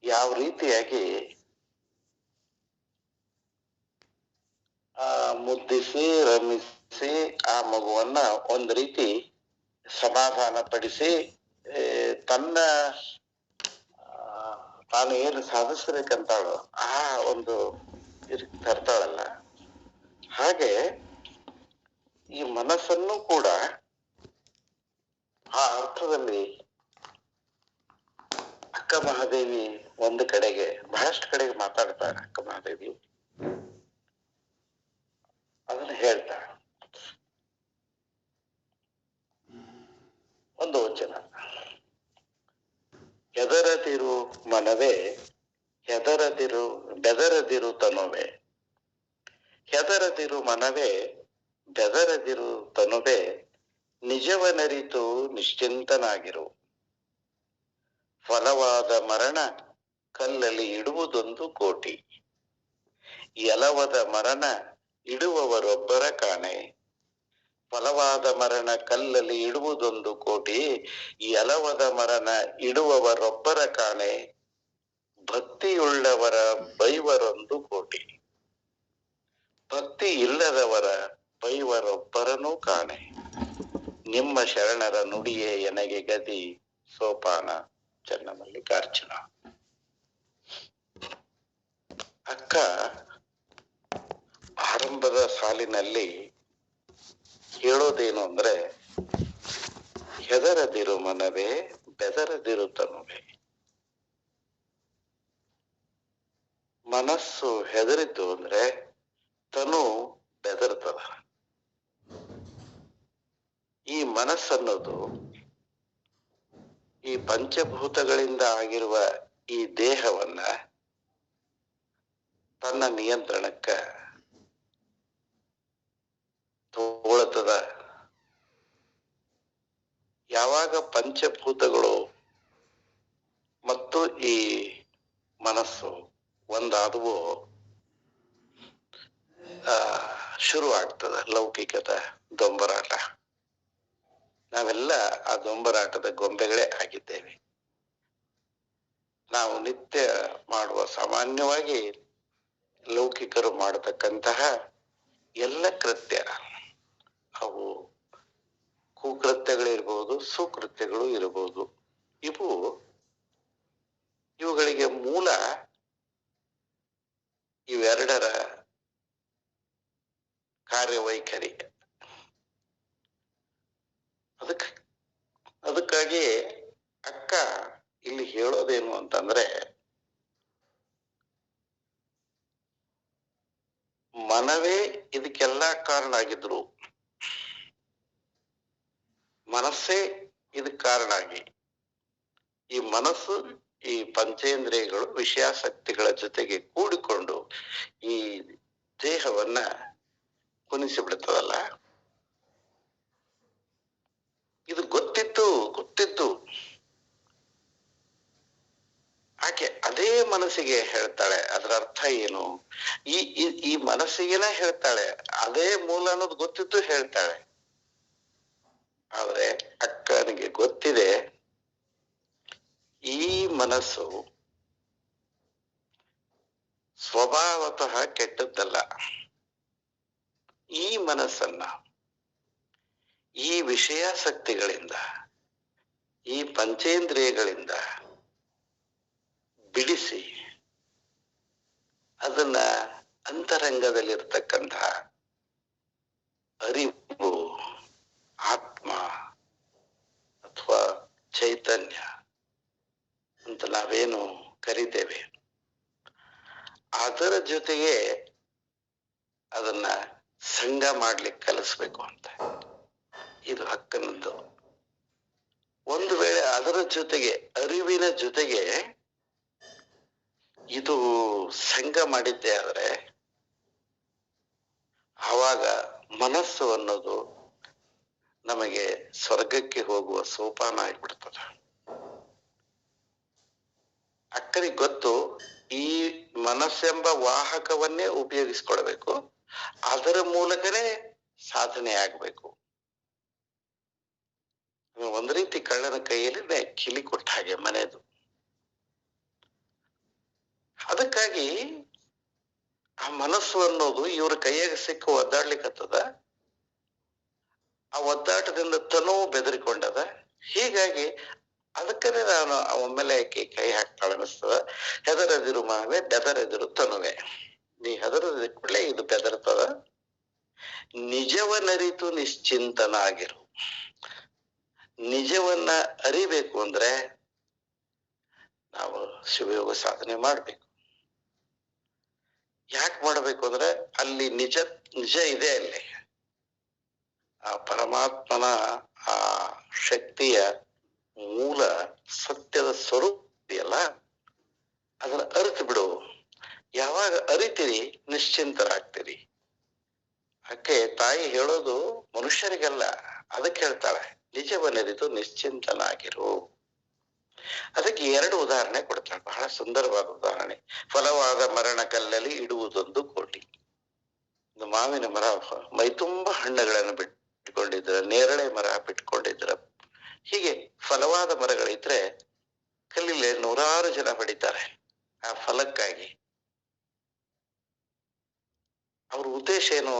ಯಾವ ರೀತಿಯಾಗಿ ಮುದ್ದಿಸಿ ರಮಿಸಿ ಆ ಮಗುವನ್ನ ಒಂದು ರೀತಿ ಸಮಾಧಾನ ಪಡಿಸಿ ತನ್ನ ತಾನು ಏನು ಸಾಧಿಸ್ಬೇಕಂತಾಳೋ ಆ ಒಂದು ತರ್ತಾಳಲ್ಲ, ಹಾಗೆ ಈ ಮನಸ್ಸನ್ನು ಕೂಡ ಆ ಅರ್ಥದಲ್ಲಿ ಅಕ್ಕ ಮಹಾದೇವಿ ಒಂದು ಕಡೆಗೆ, ಬಹಳಷ್ಟು ಕಡೆಗೆ ಮಾತಾಡ್ತಾಳೆ ಅಕ್ಕ ಮಹಾದೇವಿ, ಅದನ್ನ ಹೇಳ್ತಾಳೆ. ಒಂದು ವಚನ, ಹೆದರದಿರು ಮನವೇ ಬೆದರದಿರು ತನುವೆ, ಹೆದರದಿರು ಮನವೇ ಬೆದರದಿರು ತನುವೆ, ನಿಜವನರಿತು ನಿಶ್ಚಿಂತನಾಗಿರು, ಫಲವಾದ ಮರಣ ಕಲ್ಲಲ್ಲಿ ಇಡುವುದೊಂದು ಕೋಟಿ, ಎಲವದ ಮರಣ ಇಡುವವರೊಬ್ಬರ ಕಾಣೆ, ಫಲವಾದ ಮರಣ ಕಲ್ಲಲ್ಲಿ ಇಡುವುದೊಂದು ಕೋಟಿ, ಎಲವದ ಮರಣ ಇಡುವವರೊಬ್ಬರ ಕಾಣೆ, ಭಕ್ತಿಯುಳ್ಳವರ ಬೈವರೊಂದು ಕೋಟಿ. ಭಕ್ತಿ ಇಲ್ಲದವರ ಬೈವರೊಬ್ಬರನೂ ಕಾಣೆ. ನಿಮ್ಮ ಶರಣರ ನುಡಿಯೇ ಎನಗೆ ಗದಿ ಸೋಪಾನ ಚನ್ನಮಲ್ಲಿಕಾರ್ಜುನ. ಅಕ್ಕ ಆರಂಭದ ಸಾಲಿನಲ್ಲಿ ಹೇಳೋದೇನು ಅಂದ್ರೆ, ಹೆದರದಿರು ಮನವೇ ಬೆದರದಿರು ತನುವೆ. ಮನಸ್ಸು ಹೆದರಿತು ಅಂದ್ರೆ ತನು ಬೆದರ್ತದ. ಈ ಮನಸ್ಸನ್ನೋದು ಈ ಪಂಚಭೂತಗಳಿಂದ ಆಗಿರುವ ಈ ದೇಹವನ್ನ ತನ್ನ ನಿಯಂತ್ರಣಕ್ಕ ತಗೊಳ್ತದ. ಯಾವಾಗ ಪಂಚಭೂತಗಳು ಮತ್ತು ಈ ಮನಸ್ಸು ಒಂದಾದವು ಶುರು ಆಗ್ತದ ಲೌಕಿಕದ ದೊಂಬರಾಟ. ನಾವೆಲ್ಲ ಆ ದೊಂಬರಾಟದ ಗೊಂಬೆಗಳೇ ಆಗಿದ್ದೇವೆ. ನಾವು ನಿತ್ಯ ಮಾಡುವ ಸಾಮಾನ್ಯವಾಗಿ ಲೌಕಿಕರು ಮಾಡತಕ್ಕಂತಹ ಎಲ್ಲ ಕೃತ್ಯ, ಅವು ಕುಕೃತ್ಯಗಳಿರ್ಬೋದು, ಸುಕೃತ್ಯಗಳು ಇರಬಹುದು. ಇವುಗಳಿಗೆ ಮೂಲ ಇವೆರಡರ ಕಾರ್ಯವೈಖರಿ. ಅದಕ್ಕಾಗಿ ಅಕ್ಕ ಇಲ್ಲಿ ಹೇಳೋದೇನು ಅಂತಂದ್ರೆ, ಮನವೇ ಇದಕ್ಕೆಲ್ಲ ಕಾರಣ ಆಗಿದ್ರು, ಮನಸ್ಸೇ ಇದಕ್ಕೆ ಕಾರಣ ಆಗಿ ಈ ಮನಸ್ಸು ಈ ಪಂಚೇಂದ್ರಿಯಗಳು ವಿಷಯಾಸಕ್ತಿಗಳ ಜೊತೆಗೆ ಕೂಡಿಕೊಂಡು ಈ ದೇಹವನ್ನ ಕುಣಿಸಿ ಬಿಡ್ತದಲ್ಲ. ಇದು ಗೊತ್ತಿತ್ತು ಆಕೆ ಅದೇ ಮನಸ್ಸಿಗೆ ಹೇಳ್ತಾಳೆ. ಅದರ ಅರ್ಥ ಏನು? ಈ ಮನಸ್ಸಿಗೆನ ಹೇಳ್ತಾಳೆ, ಅದೇ ಮೂಲ ಅನ್ನೋದು ಗೊತ್ತಿತ್ತು ಹೇಳ್ತಾಳೆ. ಆದ್ರೆ ಅಕ್ಕನಿಗೆ ಗೊತ್ತಿದೆ, ಈ ಮನಸ್ಸು ಸ್ವಭಾವತಃ ಕೆಟ್ಟದ್ದಲ್ಲ. ಈ ಮನಸ್ಸನ್ನ ಈ ವಿಷಯಾಸಕ್ತಿಗಳಿಂದ, ಈ ಪಂಚೇಂದ್ರಿಯಗಳಿಂದ ಬಿಡಿಸಿ ಅದನ್ನ ಅಂತರಂಗದಲ್ಲಿರ್ತಕ್ಕಂತಹ ಅರಿವು, ಆತ್ಮ ಅಥವಾ ಚೈತನ್ಯ ಅಂತ ನಾವೇನು ಕರಿತೇವೆ, ಅದರ ಜೊತೆಗೆ ಅದನ್ನ ಸಂಗ ಮಾಡ್ಲಿಕ್ಕೆ ಕಲಿಸ್ಬೇಕು ಅಂತ ಇದು ಅಕ್ಕನದ್ದು. ಒಂದು ವೇಳೆ ಅದರ ಜೊತೆಗೆ, ಅರಿವಿನ ಜೊತೆಗೆ ಇದು ಸಂಗ ಮಾಡಿದ್ದೆ ಆದ್ರೆ ಆವಾಗ ಮನಸ್ಸು ಅನ್ನೋದು ನಮಗೆ ಸ್ವರ್ಗಕ್ಕೆ ಹೋಗುವ ಸೋಪಾನ ಆಗಿಬಿಡ್ತದ. ಅಕ್ಕನಿಗೆ ಗೊತ್ತು, ಈ ಮನಸ್ಸೆಂಬ ವಾಹಕವನ್ನೇ ಉಪಯೋಗಿಸ್ಕೊಳ್ಬೇಕು, ಅದರ ಮೂಲಕನೇ ಸಾಧನೆ ಆಗ್ಬೇಕು. ಒಂದ್ ರೀತಿ ಕಳ್ಳನ ಕೈಯಲ್ಲಿ ಕಿಲಿ ಕೊಟ್ಟ ಹಾಗೆ ಮನೆದು. ಅದಕ್ಕಾಗಿ ಆ ಮನಸ್ಸು ಅನ್ನೋದು ಇವ್ರ ಕೈಯಾಗ ಸಿಕ್ಕ ಒದ್ದಾಡ್ಲಿಕ್ಕತ್ತದ. ಆ ಒದ್ದಾಟದಿಂದ ತನೂ ಬೆದರಿಕೊಂಡದ. ಹೀಗಾಗಿ ಅದಕ್ಕನೇ ನಾನು ಒಮ್ಮೆಲೆ ಕೈ ಹಾಕ್ತಾಳೆ ಅನಿಸ್ತದ. ಹೆದರದಿರು ಮನವೇ ಬೆದರದಿರು ತನುವೆ. ನೀ ಹೆದರದ ಕೂಡಲೇ ಇದು ಬೆದರ್ತದ. ನಿಜವನ್ನರಿತು ನಿಶ್ಚಿಂತನಾಗಿರು. ನಿಜವನ್ನ ಅರಿಬೇಕು ಅಂದ್ರೆ ನಾವು ಶಿವಯೋಗ ಸಾಧನೆ ಮಾಡ್ಬೇಕು. ಯಾಕೆ ಮಾಡ್ಬೇಕು ಅಂದ್ರೆ ಅಲ್ಲಿ ನಿಜ ಇದೆ. ಅಲ್ಲಿ ಆ ಪರಮಾತ್ಮನ ಆ ಶಕ್ತಿಯ ಮೂಲ ಸತ್ಯದ ಸ್ವರೂಪ ಇದೆಯಲ್ಲ, ಅದನ್ನ ಅರಿತು ಬಿಡು. ಯಾವಾಗ ಅರಿತೀರಿ ನಿಶ್ಚಿಂತರಾಗ್ತೀರಿ. ಆಕೆ ತಾಯಿ ಹೇಳೋದು ಮನುಷ್ಯರಿಗಲ್ಲ, ಅದಕ್ಕೆ ಹೇಳ್ತಾಳೆ, ನಿಜವನ್ನರಿತು ನಿಶ್ಚಿಂತನಾಗಿರು. ಅದಕ್ಕೆ 2 ಉದಾಹರಣೆ ಕೊಡ್ತಾಳೆ, ಬಹಳ ಸುಂದರವಾದ ಉದಾಹರಣೆ. ಫಲವಾದ ಮರಣ ಕಲ್ಲಲ್ಲಿ ಇಡುವುದೊಂದು ಕೋಟಿ. ಮಾವಿನ ಮರ ಮೈ ತುಂಬಾ ಹಣ್ಣುಗಳನ್ನು ಬಿಟ್ಕೊಂಡಿದ್ರ, ನೇರಳೆ ಮರ ಬಿಟ್ಕೊಂಡಿದ್ರ, ಹೀಗೆ ಫಲವಾದ ಮರಗಳಿದ್ರೆ ಕಲ್ಲಿಲೆ 100 ಜನ ಹೊಡಿತಾರೆ ಆ ಫಲಕ್ಕಾಗಿ. ಅವ್ರ ಉದ್ದೇಶ ಉದ್ದೇಶ ಏನು?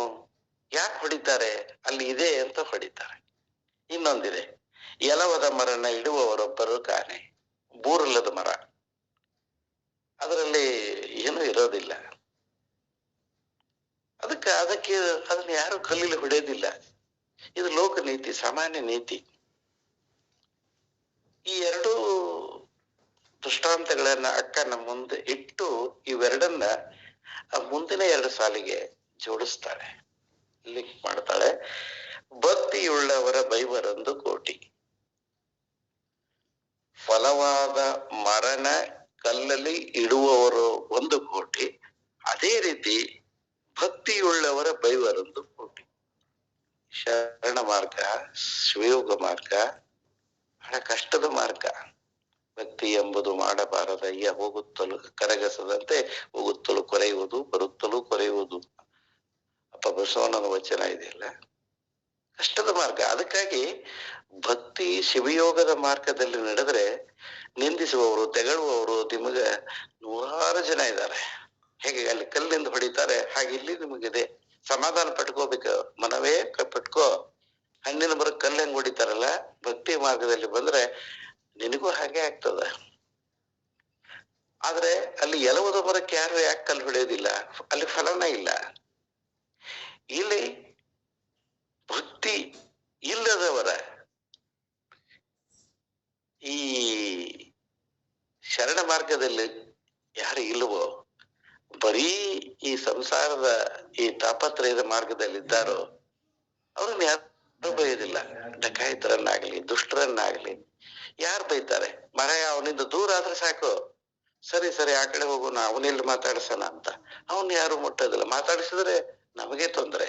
ಯಾಕೆ ಹೊಡಿತಾರೆ? ಅಲ್ಲಿ ಇದೆ ಅಂತ ಹೊಡಿತಾರೆ. ಇನ್ನೊಂದಿದೆ, ಎಲವದ ಮರನ ಇಡುವವರೊಬ್ಬರು ಕಾಣೆ. ಬೂರಲ್ಲದ ಮರ, ಅದರಲ್ಲಿ ಏನೂ ಇರೋದಿಲ್ಲ. ಅದಕ್ಕೆ ಅದನ್ನ ಯಾರು ಕಲ್ಲಿಲಿ ಹೊಡೆಯೋದಿಲ್ಲ. ಇದು ಲೋಕ ನೀತಿ, ಸಾಮಾನ್ಯ ನೀತಿ. ಈ ಎರಡೂ ದೃಷ್ಟಾಂತಗಳನ್ನ ಅಕ್ಕ ನಮ್ಮ ಮುಂದೆ ಇಟ್ಟು ಇವೆರಡನ್ನ ಮುಂದಿನ 2 ಸಾಲಿಗೆ ಜೋಡಿಸ್ತಾಳೆ, ಲಿಂಕ್ ಮಾಡ್ತಾಳೆ. ಭಕ್ತಿಯುಳ್ಳವರ ಬೈವರೊಂದು ಕೋಟಿ, ಫಲವಾದ ಮರನ ಕಲ್ಲಲ್ಲಿ ಇಡುವವರು 1 ಕೋಟಿ. ಅದೇ ರೀತಿ ಭಕ್ತಿಯುಳ್ಳವರ ಬೈವರೊಂದು ಕೋಟಿ. ಶರಣ ಮಾರ್ಗ, ಶಿವಯೋಗ ಮಾರ್ಗ ಬಹಳ ಕಷ್ಟದ ಮಾರ್ಗ. ಭಕ್ತಿ ಎಂಬುದು ಮಾಡಬಾರದಯ್ಯ, ಹೋಗುತ್ತಲೂ ಕರಗಸದಂತೆ ಹೋಗುತ್ತಲೂ ಕೊರೆಯುವುದು, ಬರುತ್ತಲೂ ಕೊರೆಯುವುದು. ಅಪ್ಪ ಬಸವಣ್ಣನ ವಚನ ಇದೆಯಲ್ಲ, ಕಷ್ಟದ ಮಾರ್ಗ. ಅದಕ್ಕಾಗಿ ಭಕ್ತಿ ಶಿವಯೋಗದ ಮಾರ್ಗದಲ್ಲಿ ನಡೆದ್ರೆ ನಿಂದಿಸುವವರು, ತೆಗಳುವವರು ನಿಮಗ 100 ಜನ ಇದ್ದಾರೆ. ಹೇಗೆ ಅಲ್ಲಿ ಕಲ್ಲಿಂದ ಹೊಡಿತಾರೆ, ಹಾಗೆ ಇಲ್ಲಿ ನಿಮಗಿದೆ. ಸಮಾಧಾನ ಪಟ್ಕೋಬೇಕು, ಮನವೇ ಪಟ್ಕೋ. ಹಣ್ಣಿನ ಬರ ಕಲ್ಲು ಹೆಂಗ್ ಹೊಡಿತಾರಲ್ಲ, ಭಕ್ತಿ ಮಾರ್ಗದಲ್ಲಿ ಬಂದ್ರೆ ನಿನಗೂ ಹಾಗೆ ಆಗ್ತದ. ಆದ್ರೆ ಅಲ್ಲಿ ಎಲವದ ಮರಕ್ಕೆ ಯಾರು ಯಾಕೆ ಕಲ್ಲು ಹೊಡೆಯೋದಿಲ್ಲ? ಅಲ್ಲಿ ಫಲನ ಇಲ್ಲ. ಇಲ್ಲಿ ಭಕ್ತಿ ಇಲ್ಲದವರ ಈ ಶರಣ ಮಾರ್ಗದಲ್ಲಿ ಯಾರು ಇಲ್ಲವೋ, ಬರೀ ಈ ಸಂಸಾರದ ಈ ತಾಪತ್ರಯದ ಮಾರ್ಗದಲ್ಲಿದ್ದಾರೋ ಅವ್ರನ್ನ ಯಾರು ಬೈಯೋದಿಲ್ಲ. ಡಕಾಯಿತರನ್ನಾಗ್ಲಿ, ದುಷ್ಟರನ್ನಾಗ್ಲಿ ಯಾರು ಬೈತಾರೆ? ಮರ ಅವನಿಂದ ದೂರ ಆದ್ರೆ ಸಾಕು, ಸರಿ ಸರಿ ಆ ಕಡೆ ಹೋಗೋಣ, ಅವನಿಲ್ಲಿ ಮಾತಾಡ್ಸೋಣ ಅಂತ. ಅವನ್ ಯಾರು ಮುಟ್ಟೋದಿಲ್ಲ. ಮಾತಾಡಿಸಿದ್ರೆ ನಮಗೆ ತೊಂದರೆ.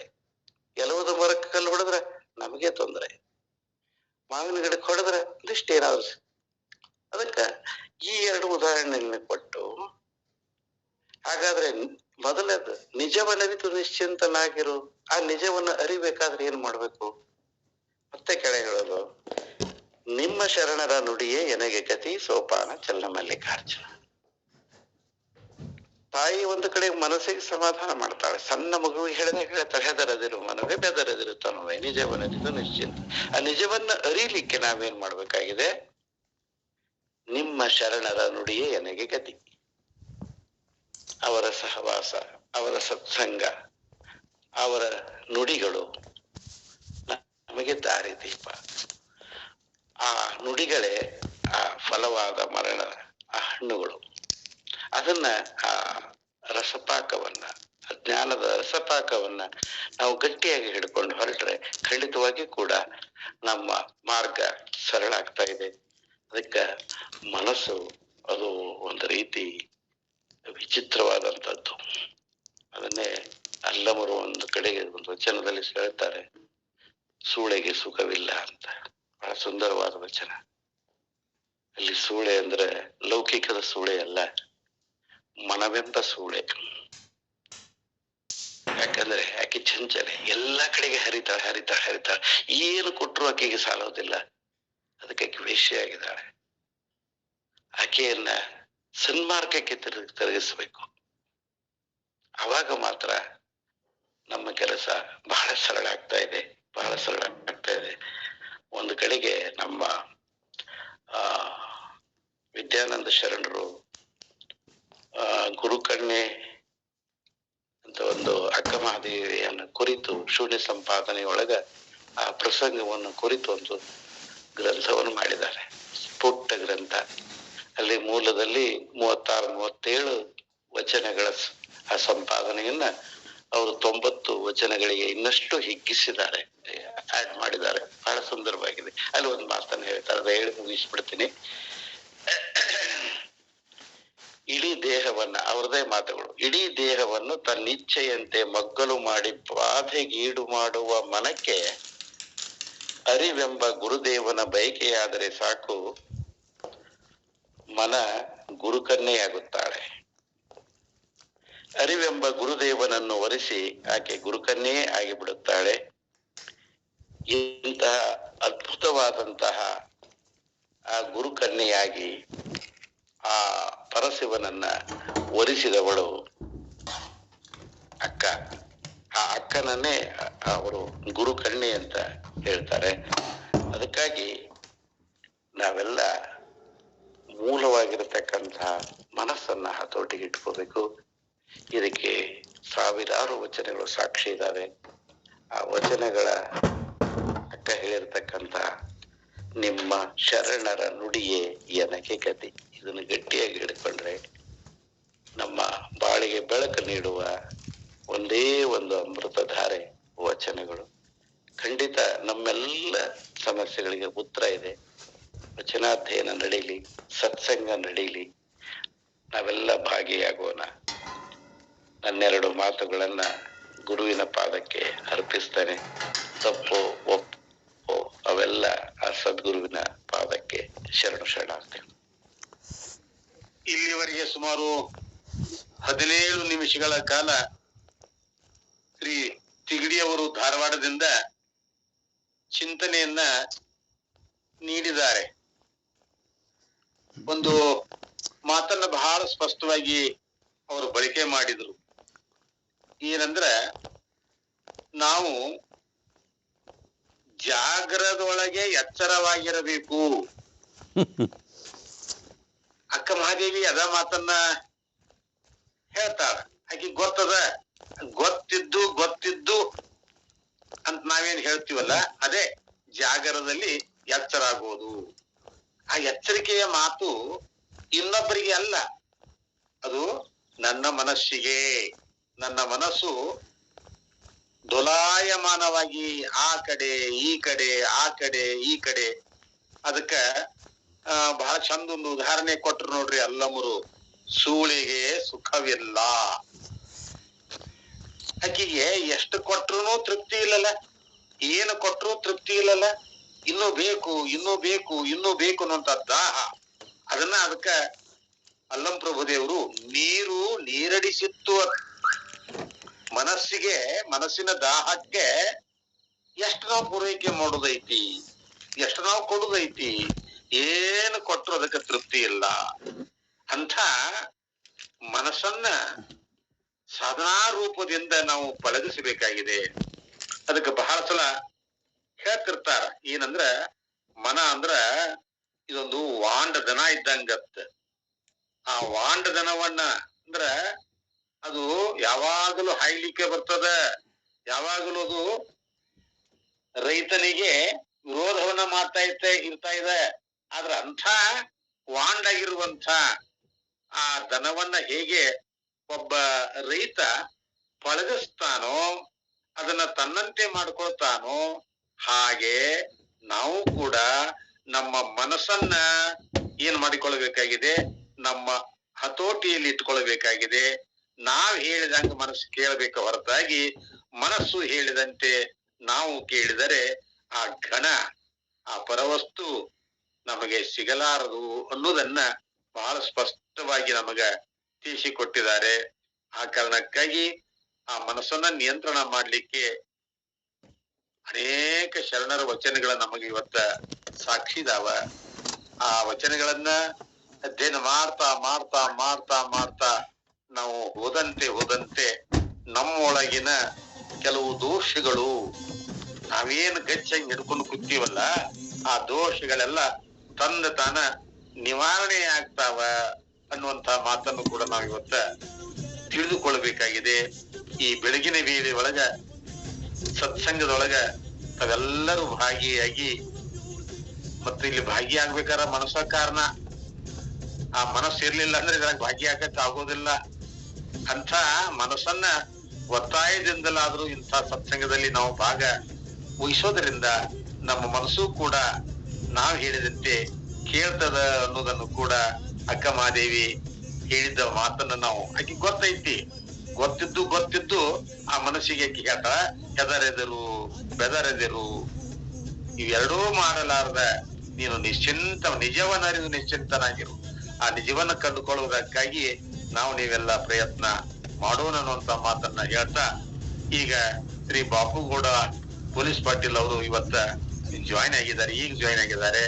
ಎಲವದ ಮರಕ್ಕೆ ಕಲ್ಲು ಹೊಡೆದ್ರೆ ನಮಗೆ ತೊಂದರೆ. ಮಾವಿನ ಗಿಡಕ್ಕೆ ಹೊಡೆದ್ರೆ ಒಂದಿಷ್ಟೇನಾದ್ರು. ಅದಕ್ಕ ಈ 2 ಉದಾಹರಣೆಯನ್ನು ಕೊಟ್ಟು, ಹಾಗಾದ್ರೆ ಮೊದಲನೇದು ನಿಜವನ್ನರಿತು ನಿಶ್ಚಿಂತನಾಗಿರು. ಆ ನಿಜವನ್ನ ಅರಿಬೇಕಾದ್ರೆ ಏನ್ ಮಾಡ್ಬೇಕು? ಮತ್ತೆ ಕೆಳಗೆ ಹೇಳೋದು, ನಿಮ್ಮ ಶರಣರ ನುಡಿಯೇ ಎನಗೆ ಗತಿ ಸೋಪಾನ ಚಲನ ಮಲ್ಲಿಕಾರ್ಜುನ. ತಾಯಿ ಒಂದು ಕಡೆ ಮನಸ್ಸಿಗೆ ಸಮಾಧಾನ ಮಾಡ್ತಾಳೆ. ಸಣ್ಣ ಮಗು ಹೇಳ್ತಾಳೆ, ಹೆದರದಿರು ಮನವೇ ಬೆದರದಿರು ತನವೇ ನಿಜವನ್ನರಿತು ನಿಶ್ಚಿಂತ. ಆ ನಿಜವನ್ನ ಅರಿಲಿಕ್ಕೆ ನಾವೇನ್ ಮಾಡ್ಬೇಕಾಗಿದೆ? ನಿಮ್ಮ ಶರಣರ ನುಡಿಯೇ ಎನಗೆ ಗತಿ. ಅವರ ಸಹವಾಸ, ಅವರ ಸತ್ಸಂಗ, ಅವರ ನುಡಿಗಳು ನಮಗೆ ದಾರಿದೀಪ. ಆ ನುಡಿಗಳೇ ಆ ಫಲವಾದ ಮರಣ, ಆ ಹಣ್ಣುಗಳು. ಅದನ್ನ ಆ ರಸಪಾಕವನ್ನ, ಜ್ಞಾನದ ರಸಪಾಕವನ್ನ ನಾವು ಗಟ್ಟಿಯಾಗಿ ಹಿಡ್ಕೊಂಡು ಹೊರಟ್ರೆ ಖಂಡಿತವಾಗಿ ಕೂಡ ನಮ್ಮ ಮಾರ್ಗ ಸರಳ ಆಗ್ತಾ ಇದೆ. ಅದಕ್ಕೆ ಮನಸ್ಸು ಅದು ಒಂದು ರೀತಿ ವಿಚಿತ್ರವಾದಂಥದ್ದು. ಅದನ್ನೇ ಅಲ್ಲಮರು ಒಂದು ಕಡೆಗೆ ಒಂದು ವಚನದಲ್ಲಿ ಹೇಳ್ತಾರೆ, ಸೂಳೆಗೆ ಸುಖವಿಲ್ಲ ಅಂತ. ಬಹಳ ಸುಂದರವಾದ ವಚನ. ಅಲ್ಲಿ ಸೂಳೆ ಅಂದ್ರೆ ಲೌಕಿಕದ ಸೂಳೆ ಅಲ್ಲ, ಮನವೆಂಬ ಸೂಳೆ. ಯಾಕಂದ್ರೆ ಆಕೆ ಚಂಚಲೆ, ಎಲ್ಲಾ ಕಡೆಗೆ ಹರಿತಾಳೆ. ಏನು ಕೊಟ್ಟರು ಆಕೆಗೆ ಸಾಲೋದಿಲ್ಲ. ಅದಕ್ಕೆ ಆಕೆ ವೇಶ್ಯೆ ಆಗಿದ್ದಾಳೆ. ಆಕೆಯನ್ನ ಸನ್ಮಾರ್ಗಕ್ಕೆ ತಿರುಗಿಸ್ಬೇಕು. ಅವಾಗ ಮಾತ್ರ ನಮ್ಮ ಕೆಲಸ ಬಹಳ ಸರಳ ಆಗ್ತಾ ಇದೆ. ಒಂದು ಕಡೆಗೆ ನಮ್ಮ ವಿದ್ಯಾನಂದ ಶರಣರು ಗುರುಕನ್ಯೆ ಅಂತ ಒಂದು ಅಕ್ಕ ಮಹಾದೇವಿಯನ್ನು ಕುರಿತು ಶೂನ್ಯ ಸಂಪಾದನೆಯೊಳಗ ಆ ಪ್ರಸಂಗವನ್ನು ಕುರಿತು ಒಂದು ಗ್ರಂಥವನ್ನು ಮಾಡಿದ್ದಾರೆ. ಪುಟ್ಟ ಗ್ರಂಥ. ಅಲ್ಲಿ ಮೂಲದಲ್ಲಿ 36-37 ವಚನಗಳ ಆ ಸಂಪಾದನೆಯನ್ನ ಅವರು 90 ವಚನಗಳಿಗೆ ಇನ್ನಷ್ಟು ಹಿಗ್ಗಿಸಿದ್ದಾರೆ, ಆಡ್ ಮಾಡಿದ್ದಾರೆ. ಬಹಳ ಸುಂದರವಾಗಿದೆ. ಅಲ್ಲಿ ಒಂದು ಮಾತನ್ನು ಹೇಳ್ತಾರೆ, ಅದ ಹೇಳಿ ಮುಗಿಸ್ಬಿಡ್ತೀನಿ. ಇಡೀ ದೇಹವನ್ನ, ಅವರದೇ ಮಾತುಗಳು, ಇಡೀ ದೇಹವನ್ನು ತನ್ನಿಚ್ಛೆಯಂತೆ ಮಗ್ಗಲು ಮಾಡಿ ಬಾಧೆಗೀಡು ಮಾಡುವ ಮನಕ್ಕೆ ಅರಿವೆಂಬ ಗುರುದೇವನ ಬಯಕೆಯಾದರೆ ಸಾಕು, ಮನ ಗುರುಕನ್ಯೆಯಾಗುತ್ತಾಳೆ. ಅರಿವೆಂಬ ಗುರುದೇವನನ್ನು ವರಿಸಿ ಆಕೆ ಗುರುಕನ್ಯೆಯೇ ಆಗಿಬಿಡುತ್ತಾಳೆ. ಇಂತಹ ಅದ್ಭುತವಾದಂತಹ ಆ ಗುರುಕನ್ಯೆಯಾಗಿ ಆ ಪರಶಿವನನ್ನ ವರಿಸಿದವಳು ಅಕ್ಕ. ಆ ಅಕ್ಕನನ್ನೇ ಅವರು ಗುರು ಕನ್ಯೆ ಅಂತ ಹೇಳ್ತಾರೆ. ಅದಕ್ಕಾಗಿ ನಾವೆಲ್ಲ ಮೂಲವಾಗಿರತಕ್ಕಂಥ ಮನಸ್ಸನ್ನ ಹತೋಟಿಗೆ ಇಟ್ಕೋಬೇಕು. ಇದಕ್ಕೆ ಸಾವಿರಾರು ವಚನಗಳು ಸಾಕ್ಷಿ ಇದ್ದಾವೆ. ಆ ವಚನಗಳ ಅಕ್ಕ ಹೇಳಿರ್ತಕ್ಕಂಥ ನಿಮ್ಮ ಶರಣರ ನುಡಿಯೇ ಎನಗೆ ಗತಿ, ಇದನ್ನು ಗಟ್ಟಿಯಾಗಿ ಹಿಡ್ಕೊಂಡ್ರೆ ನಮ್ಮ ಬಾಳಿಗೆ ಬೆಳಕು ನೀಡುವ ಒಂದೇ ಒಂದು ಅಮೃತಧಾರೆ ವಚನಗಳು. ಖಂಡಿತ ನಮ್ಮೆಲ್ಲ ಸಮಸ್ಯೆಗಳಿಗೆ ಉತ್ತರ ಇದೆ. ವಚನಾಧ್ಯಯನ ನಡೀಲಿ, ಸತ್ಸಂಗ ನಡೀಲಿ, ನಾವೆಲ್ಲ ಭಾಗಿಯಾಗೋಣ. ನನ್ನೆರಡು ಮಾತುಗಳನ್ನ ಗುರುವಿನ ಪಾದಕ್ಕೆ ಅರ್ಪಿಸ್ತೇನೆ. ತಪ್ಪು ಒಪ್ಪು ಅವೆಲ್ಲ ಆ ಸದ್ಗುರುವಿನ ಪಾದಕ್ಕೆ ಶರಣಾಗ್ತೇನೆ. ಇಲ್ಲಿವರೆಗೆ ಸುಮಾರು 17 ನಿಮಿಷಗಳ ಕಾಲ ಶ್ರೀ ತಿಗಡಿಯವರು ಧಾರವಾಡದಿಂದ ಚಿಂತನೆಯನ್ನ ನೀಡಿದ್ದಾರೆ. ಒಂದು ಮಾತನ್ನ ಬಹಳ ಸ್ಪಷ್ಟವಾಗಿ ಅವರು ಬಳಕೆ ಮಾಡಿದ್ರು. ಏನಂದ್ರ, ನಾವು ಜಾಗರದೊಳಗೆ ಎಚ್ಚರವಾಗಿರಬೇಕು. ಅಕ್ಕ ಮಹಾದೇವಿ ಅದ ಮಾತನ್ನ ಹೇಳ್ತಾಳ. ಆಕಿ ಗೊತ್ತಿದ್ದು ಅಂತ ನಾವೇನ್ ಹೇಳ್ತೀವಲ್ಲ, ಅದೇ ಜಾಗರದಲ್ಲಿ ಎಚ್ಚರ ಆಗೋದು. ಆ ಎಚ್ಚರಿಕೆಯ ಮಾತು ಇನ್ನೊಬ್ಬರಿಗೆ ಅಲ್ಲ, ಅದು ನನ್ನ ಮನಸ್ಸಿಗೆ. ನನ್ನ ಮನಸ್ಸು ಡೊಲಾಯಮಾನವಾಗಿ ಆ ಕಡೆ ಈ ಕಡೆ ಅದಕ್ಕ ಬಹಳ ಚಂದ ಒಂದು ಉದಾಹರಣೆ ಕೊಟ್ರು ನೋಡ್ರಿ ಅಲ್ಲಮರು. ಸೂಳಿಗೆ ಸುಖವಿಲ್ಲ. ಆಕಿಗೆ ಎಷ್ಟು ಕೊಟ್ರು ತೃಪ್ತಿ ಇಲ್ಲಲ್ಲ, ಏನು ಕೊಟ್ರು ತೃಪ್ತಿ ಇಲ್ಲಲ್ಲ. ಇನ್ನೂ ಬೇಕು ಅನ್ನುವಂತ ದಾಹ. ಅದಕ್ಕ ಅಲ್ಲಂ ಪ್ರಭುದೇವರು ನೀರಡಿಸಿತ್ತು. ಮನಸ್ಸಿನ ದಾಹಕ್ಕೆ ಎಷ್ಟು ನಾವು ಪೂರೈಕೆ ಮಾಡೋದೈತಿ, ಎಷ್ಟು ನಾವು ಕೊಡುದೈತಿ, ಏನು ಕೊಟ್ಟರು ಅದಕ್ಕೆ ತೃಪ್ತಿ ಇಲ್ಲ. ಅಂಥ ಮನಸ್ಸನ್ನ ಸಾಧನಾ ರೂಪದಿಂದ ನಾವು ಪಳಗಿಸಬೇಕಾಗಿದೆ. ಅದಕ್ಕೆ ಬಹಳ ಸಲ ಹೇಳ್ತಿರ್ತಾರ, ಏನಂದ್ರ ಮನ ಅಂದ್ರ ಇದೊಂದು ವಾಂಡ ದನ ಇದ್ದಂಗತ್ತ. ಆ ವಾಂಡ ದನವನ್ನ ಅಂದ್ರ ಅದು ಯಾವಾಗಲೂ ಹಾಯ್ಲಿಕ್ಕೆ ಬರ್ತದ, ಯಾವಾಗಲೂ ಅದು ರೈತನಿಗೆ ವಿರೋಧವನ್ನ ಮಾಡ್ತಾ ಇರ್ತಾ ಇದೆ. ಆದ್ರ ಅಂಥ ವಾಂಡಾಗಿರುವಂಥ ಆ ದನವನ್ನ ಹೇಗೆ ಒಬ್ಬ ರೈತ ಪಳಗಿಸ್ತಾನೋ, ಅದನ್ನ ತನ್ನಂತೆ ಮಾಡ್ಕೊಳ್ತಾನೋ, ಹಾಗೆ ನಾವು ಕೂಡ ನಮ್ಮ ಮನಸ್ಸನ್ನ ಏನ್ ಮಾಡಿಕೊಳ್ಬೇಕಾಗಿದೆ, ನಮ್ಮ ಹತೋಟಿಯಲ್ಲಿ ಇಟ್ಕೊಳ್ಬೇಕಾಗಿದೆ. ನಾವ್ ಹೇಳಿದಂಗ ಮನಸ್ಸು ಕೇಳಬೇಕ ಹೊರತಾಗಿ ಮನಸ್ಸು ಹೇಳಿದಂತೆ ನಾವು ಕೇಳಿದರೆ ಆ ಘನ, ಆ ಪರವಸ್ತು ನಮಗೆ ಸಿಗಲಾರದು ಅನ್ನೋದನ್ನ ಬಹಳ ಸ್ಪಷ್ಟವಾಗಿ ನಮಗ ತಿಳಿಸಿಕೊಟ್ಟಿದ್ದಾರೆ. ಆ ಕಾರಣಕ್ಕಾಗಿ ಆ ಮನಸ್ಸನ್ನ ನಿಯಂತ್ರಣ ಮಾಡ್ಲಿಕ್ಕೆ ಅನೇಕ ಶರಣರ ವಚನಗಳ ನಮಗೆ ಇವತ್ತ ಸಾಕ್ಷಿದಾವ. ಆ ವಚನಗಳನ್ನ ಅಧ್ಯಯನ ಮಾಡ್ತಾ ನಾವು ಹೋದಂತೆ ನಮ್ಮೊಳಗಿನ ಕೆಲವು ದೋಷಗಳು, ನಾವೇನು ಗಚ್ಚಂಗ್ ಹಿಡ್ಕೊಂಡು ಕೂತೀವಲ್ಲ, ಆ ದೋಷಗಳೆಲ್ಲ ತಂದ ತಾನ ನಿವಾರಣೆ ಆಗ್ತಾವ ಅನ್ನುವಂತ ಮಾತನ್ನು ಕೂಡ ನಾವು ಇವತ್ತ ತಿಳಿದುಕೊಳ್ಬೇಕಾಗಿದೆ. ಈ ಬೆಳಗಿನ ವೇಳೆ ಒಳಗ ಸತ್ಸಂಗದೊಳಗ ತಾವೆಲ್ಲರೂ ಭಾಗಿಯಾಗಿ, ಮತ್ತು ಇಲ್ಲಿ ಭಾಗಿಯಾಗ್ಬೇಕಾರ ಮನಸ್ಸ ಕಾರಣ. ಆ ಮನಸ್ಸು ಇರ್ಲಿಲ್ಲ ಅಂದ್ರೆ ಇದ್ರಾಗ ಭಾಗಿಯಾಗಕ್ ಆಗೋದಿಲ್ಲ. ಅಂಥ ಮನಸ್ಸನ್ನ ಒತ್ತಾಯದಿಂದಲಾದ್ರೂ ಇಂಥ ಸತ್ಸಂಗದಲ್ಲಿ ನಾವು ಭಾಗ ವಹಿಸೋದ್ರಿಂದ ನಮ್ಮ ಮನಸ್ಸು ಕೂಡ ನಾವು ಹೇಳಿದಂತೆ ಕೇಳ್ತದ ಅನ್ನೋದನ್ನು ಕೂಡ ಅಕ್ಕ ಮಹಾದೇವಿ ಹೇಳಿದ್ದ ಮಾತನ್ನ ನಾವು ಆಕೆ ಗೊತ್ತಿದ್ದು ಆ ಮನಸ್ಸಿಗೆ ಹೇಳ್ತಾಳ, ಬೆದರೆದರು ಇವೆರಡೂ ಮಾಡಲಾರ್ದ ನೀನು ನಿಜವನ್ನರಿದು ನಿಶ್ಚಿಂತನಾಗಿರು. ಆ ನಿಜವನ್ನ ಕಂಡುಕೊಳ್ಳುವುದಕ್ಕಾಗಿ ನೀವೆಲ್ಲ ಪ್ರಯತ್ನ ಮಾಡೋಣ ಅನ್ನುವಂತ ಮಾತನ್ನ ಹೇಳ್ತಾ, ಈಗ ಶ್ರೀ ಬಾಪುಗೌಡ ಪೊಲೀಸ್ ಪಾಟೀಲ್ ಅವರು ಇವತ್ತ ಈಗ ಜಾಯಿನ್ ಆಗಿದ್ದಾರೆ.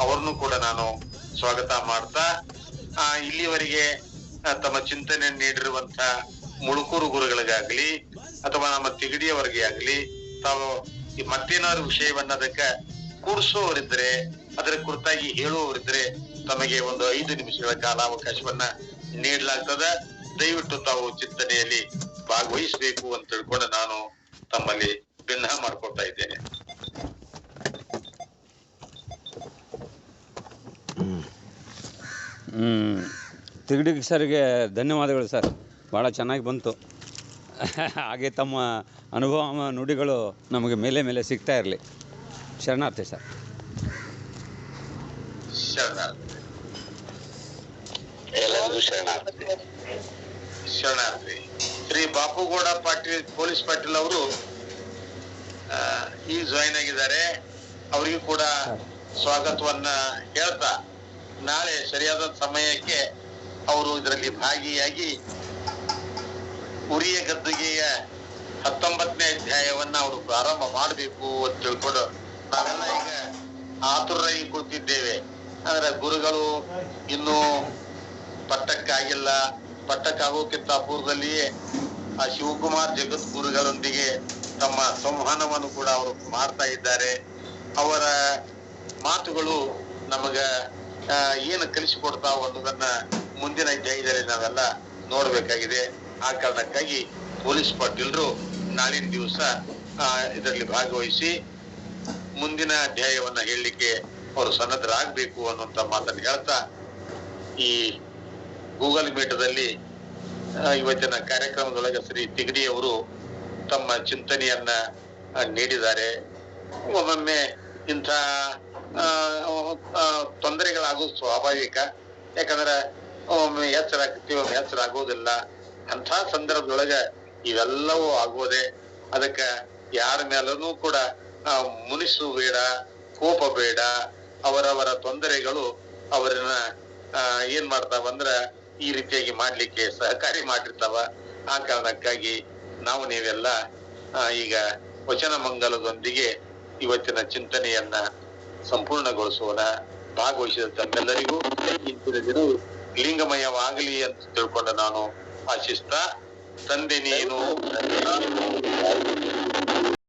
ಅವ್ರನ್ನು ಕೂಡ ನಾನು ಸ್ವಾಗತ ಮಾಡ್ತಾ, ಇಲ್ಲಿವರೆಗೆ ತಮ್ಮ ಚಿಂತನೆ ನೀಡಿರುವಂತ ಮುಳುಕೂರು ಗುರುಗಳಿಗಾಗ್ಲಿ ಅಥವಾ ನಮ್ಮ ತಿಗಡಿಯವರಿಗೆ ಆಗ್ಲಿ ತಾವು ಮತ್ತೇನಾದ್ರು ವಿಷಯವನ್ನ ಅದಕ್ಕ ಕೂಡಿಸೋರಿದ್ರೆ ಅದರ ಕುರಿತಾಗಿ ಹೇಳುವವರಿದ್ರೆ ತಮಗೆ ಒಂದು 5 ನಿಮಿಷಗಳ ಕಾಲಾವಕಾಶವನ್ನ ನೀಡಲಾಗ್ತದ. ದಯವಿಟ್ಟು ತಾವು ಚಿಂತನೆಯಲ್ಲಿ ಭಾಗವಹಿಸಬೇಕು ಅಂತ ತಿಳ್ಕೊಂಡು ನಾನು ತಮ್ಮಲ್ಲಿ ಭಿನ್ನ ಮಾಡ್ಕೊಳ್ತಾ ಇದ್ದೇನೆ. ತಿಗಡಿ ಸರ್ಗೆ ಧನ್ಯವಾದಗಳು ಸರ್, ಭಾಳ ಚೆನ್ನಾಗಿ ಬಂತು. ಹಾಗೆ ತಮ್ಮ ಅನುಭವ ನುಡಿಗಳು ನಮಗೆ ಮೇಲೆ ಮೇಲೆ ಸಿಗ್ತಾ ಇರಲಿ. ಶರಣಾರ್ಥಿ ಸರ್. ಎಲ್ಲರಿಗೂ ಶರಣಾರ್ಥಿ. ಶರಣಾರ್ಥಿ. ಶ್ರೀ ಬಾಪುಗೌಡ ಪಾಟೀಲ್, ಪೊಲೀಸ್ ಪಾಟೀಲ್ ಅವರು ಈಗ ಜಾಯಿನ್ ಆಗಿದ್ದಾರೆ. ಅವರಿಗೂ ಕೂಡ ಸ್ವಾಗತವನ್ನ ಹೇಳ್ತಾ ನಾಳೆ ಸರಿಯಾದ ಸಮಯಕ್ಕೆ ಅವರು ಇದರಲ್ಲಿ ಭಾಗಿಯಾಗಿ ಉರಿಯ ಗದ್ದುಗೆಯ 19ನೇ ಅಧ್ಯಾಯವನ್ನ ಅವರು ಪ್ರಾರಂಭ ಮಾಡಬೇಕು ಅಂತ ತಿಳ್ಕೊಂಡು ನಾವೆಲ್ಲ ಈಗ ಆತುರಾಗಿ ಕೂತಿದ್ದೇವೆ. ಅಂದ್ರೆ ಗುರುಗಳು ಇನ್ನು ಪಟ್ಟಕ್ಕಾಗಿಲ್ಲ. ಪಟ್ಟಕ್ಕಾಗೋಕ್ಕಿಂತ ಪೂರ್ವದಲ್ಲಿಯೇ ಆ ಶಿವಕುಮಾರ್ ಜಗದ್ಗುರುಗಳೊಂದಿಗೆ ತಮ್ಮ ಸಂವಹನವನ್ನು ಕೂಡ ಅವರು ಮಾಡ್ತಾ ಇದ್ದಾರೆ. ಅವರ ಮಾತುಗಳು ನಮಗ ಏನು ಕಲಿಸಿಕೊಡ್ತಾವ ಅನ್ನೋದನ್ನ ಮುಂದಿನ ಅಧ್ಯಾಯದಲ್ಲಿ ನಾವೆಲ್ಲ ನೋಡ್ಬೇಕಾಗಿದೆ. ಆ ಕಾರಣಕ್ಕಾಗಿ ಪೊಲೀಸ್ ಪಾಟೀಲರು ನಾಳಿನ ದಿವಸ ಇದರಲ್ಲಿ ಭಾಗವಹಿಸಿ ಮುಂದಿನ ಅಧ್ಯಾಯವನ್ನ ಹೇಳಲಿಕ್ಕೆ ಅವರು ಸನ್ನದ್ಧರಾಗಬೇಕು ಅನ್ನುವಂತ ಮಾತನ್ನು ಹೇಳ್ತಾ ಈ ಗೂಗಲ್ ಮೀಟದಲ್ಲಿ ಇವತ್ತಿನ ಕಾರ್ಯಕ್ರಮದೊಳಗೆ ಶ್ರೀ ತಿಗಡಿ ಅವರು ತಮ್ಮ ಚಿಂತನೆಯನ್ನ ನೀಡಿದ್ದಾರೆ. ಒಮ್ಮೊಮ್ಮೆ ಇಂಥ ತೊಂದರೆಗಳಾಗೋದು ಸ್ವಾಭಾವಿಕ. ಯಾಕಂದ್ರೆ ಒಮ್ಮೆ ಎಚ್ಚರ ಆಗ್ತೀವಿ, ಒಮ್ಮೆ ಎಚ್ಚರ ಆಗೋದಿಲ್ಲ. ಅಂಥ ಸಂದರ್ಭದೊಳಗ ಇವೆಲ್ಲವೂ ಆಗೋದೆ. ಅದಕ್ಕ ಯಾರ ಮೇಲೂ ಕೂಡ ಮುನಿಸು ಬೇಡ, ಕೋಪ ಬೇಡ. ಅವರವರ ತೊಂದರೆಗಳು ಅವರನ್ನ ಏನ್ ಮಾಡ್ತಾವಂದ್ರ ಈ ರೀತಿಯಾಗಿ ಮಾಡ್ಲಿಕ್ಕೆ ಸಹಕಾರಿ ಮಾಡಿರ್ತಾವ. ಆ ಕಾರಣಕ್ಕಾಗಿ ನಾವು ನೀವೆಲ್ಲ ಈಗ ವಚನ ಮಂಗಲದೊಂದಿಗೆ ಇವತ್ತಿನ ಚಿಂತನೆಯನ್ನ ಸಂಪೂರ್ಣಗೊಳಿಸೋಣ. ಭಾಗವಹಿಸಿದ ತಮ್ಮೆಲ್ಲರಿಗೂ ಇಂದಿನ ದಿನವು ಲಿಂಗಮಯವಾಗಲಿ ಅಂತ ತಿಳ್ಕೊಂಡು ನಾನು ಆಶಿಸ್ತಾ, ತಂದೆ ನೀನು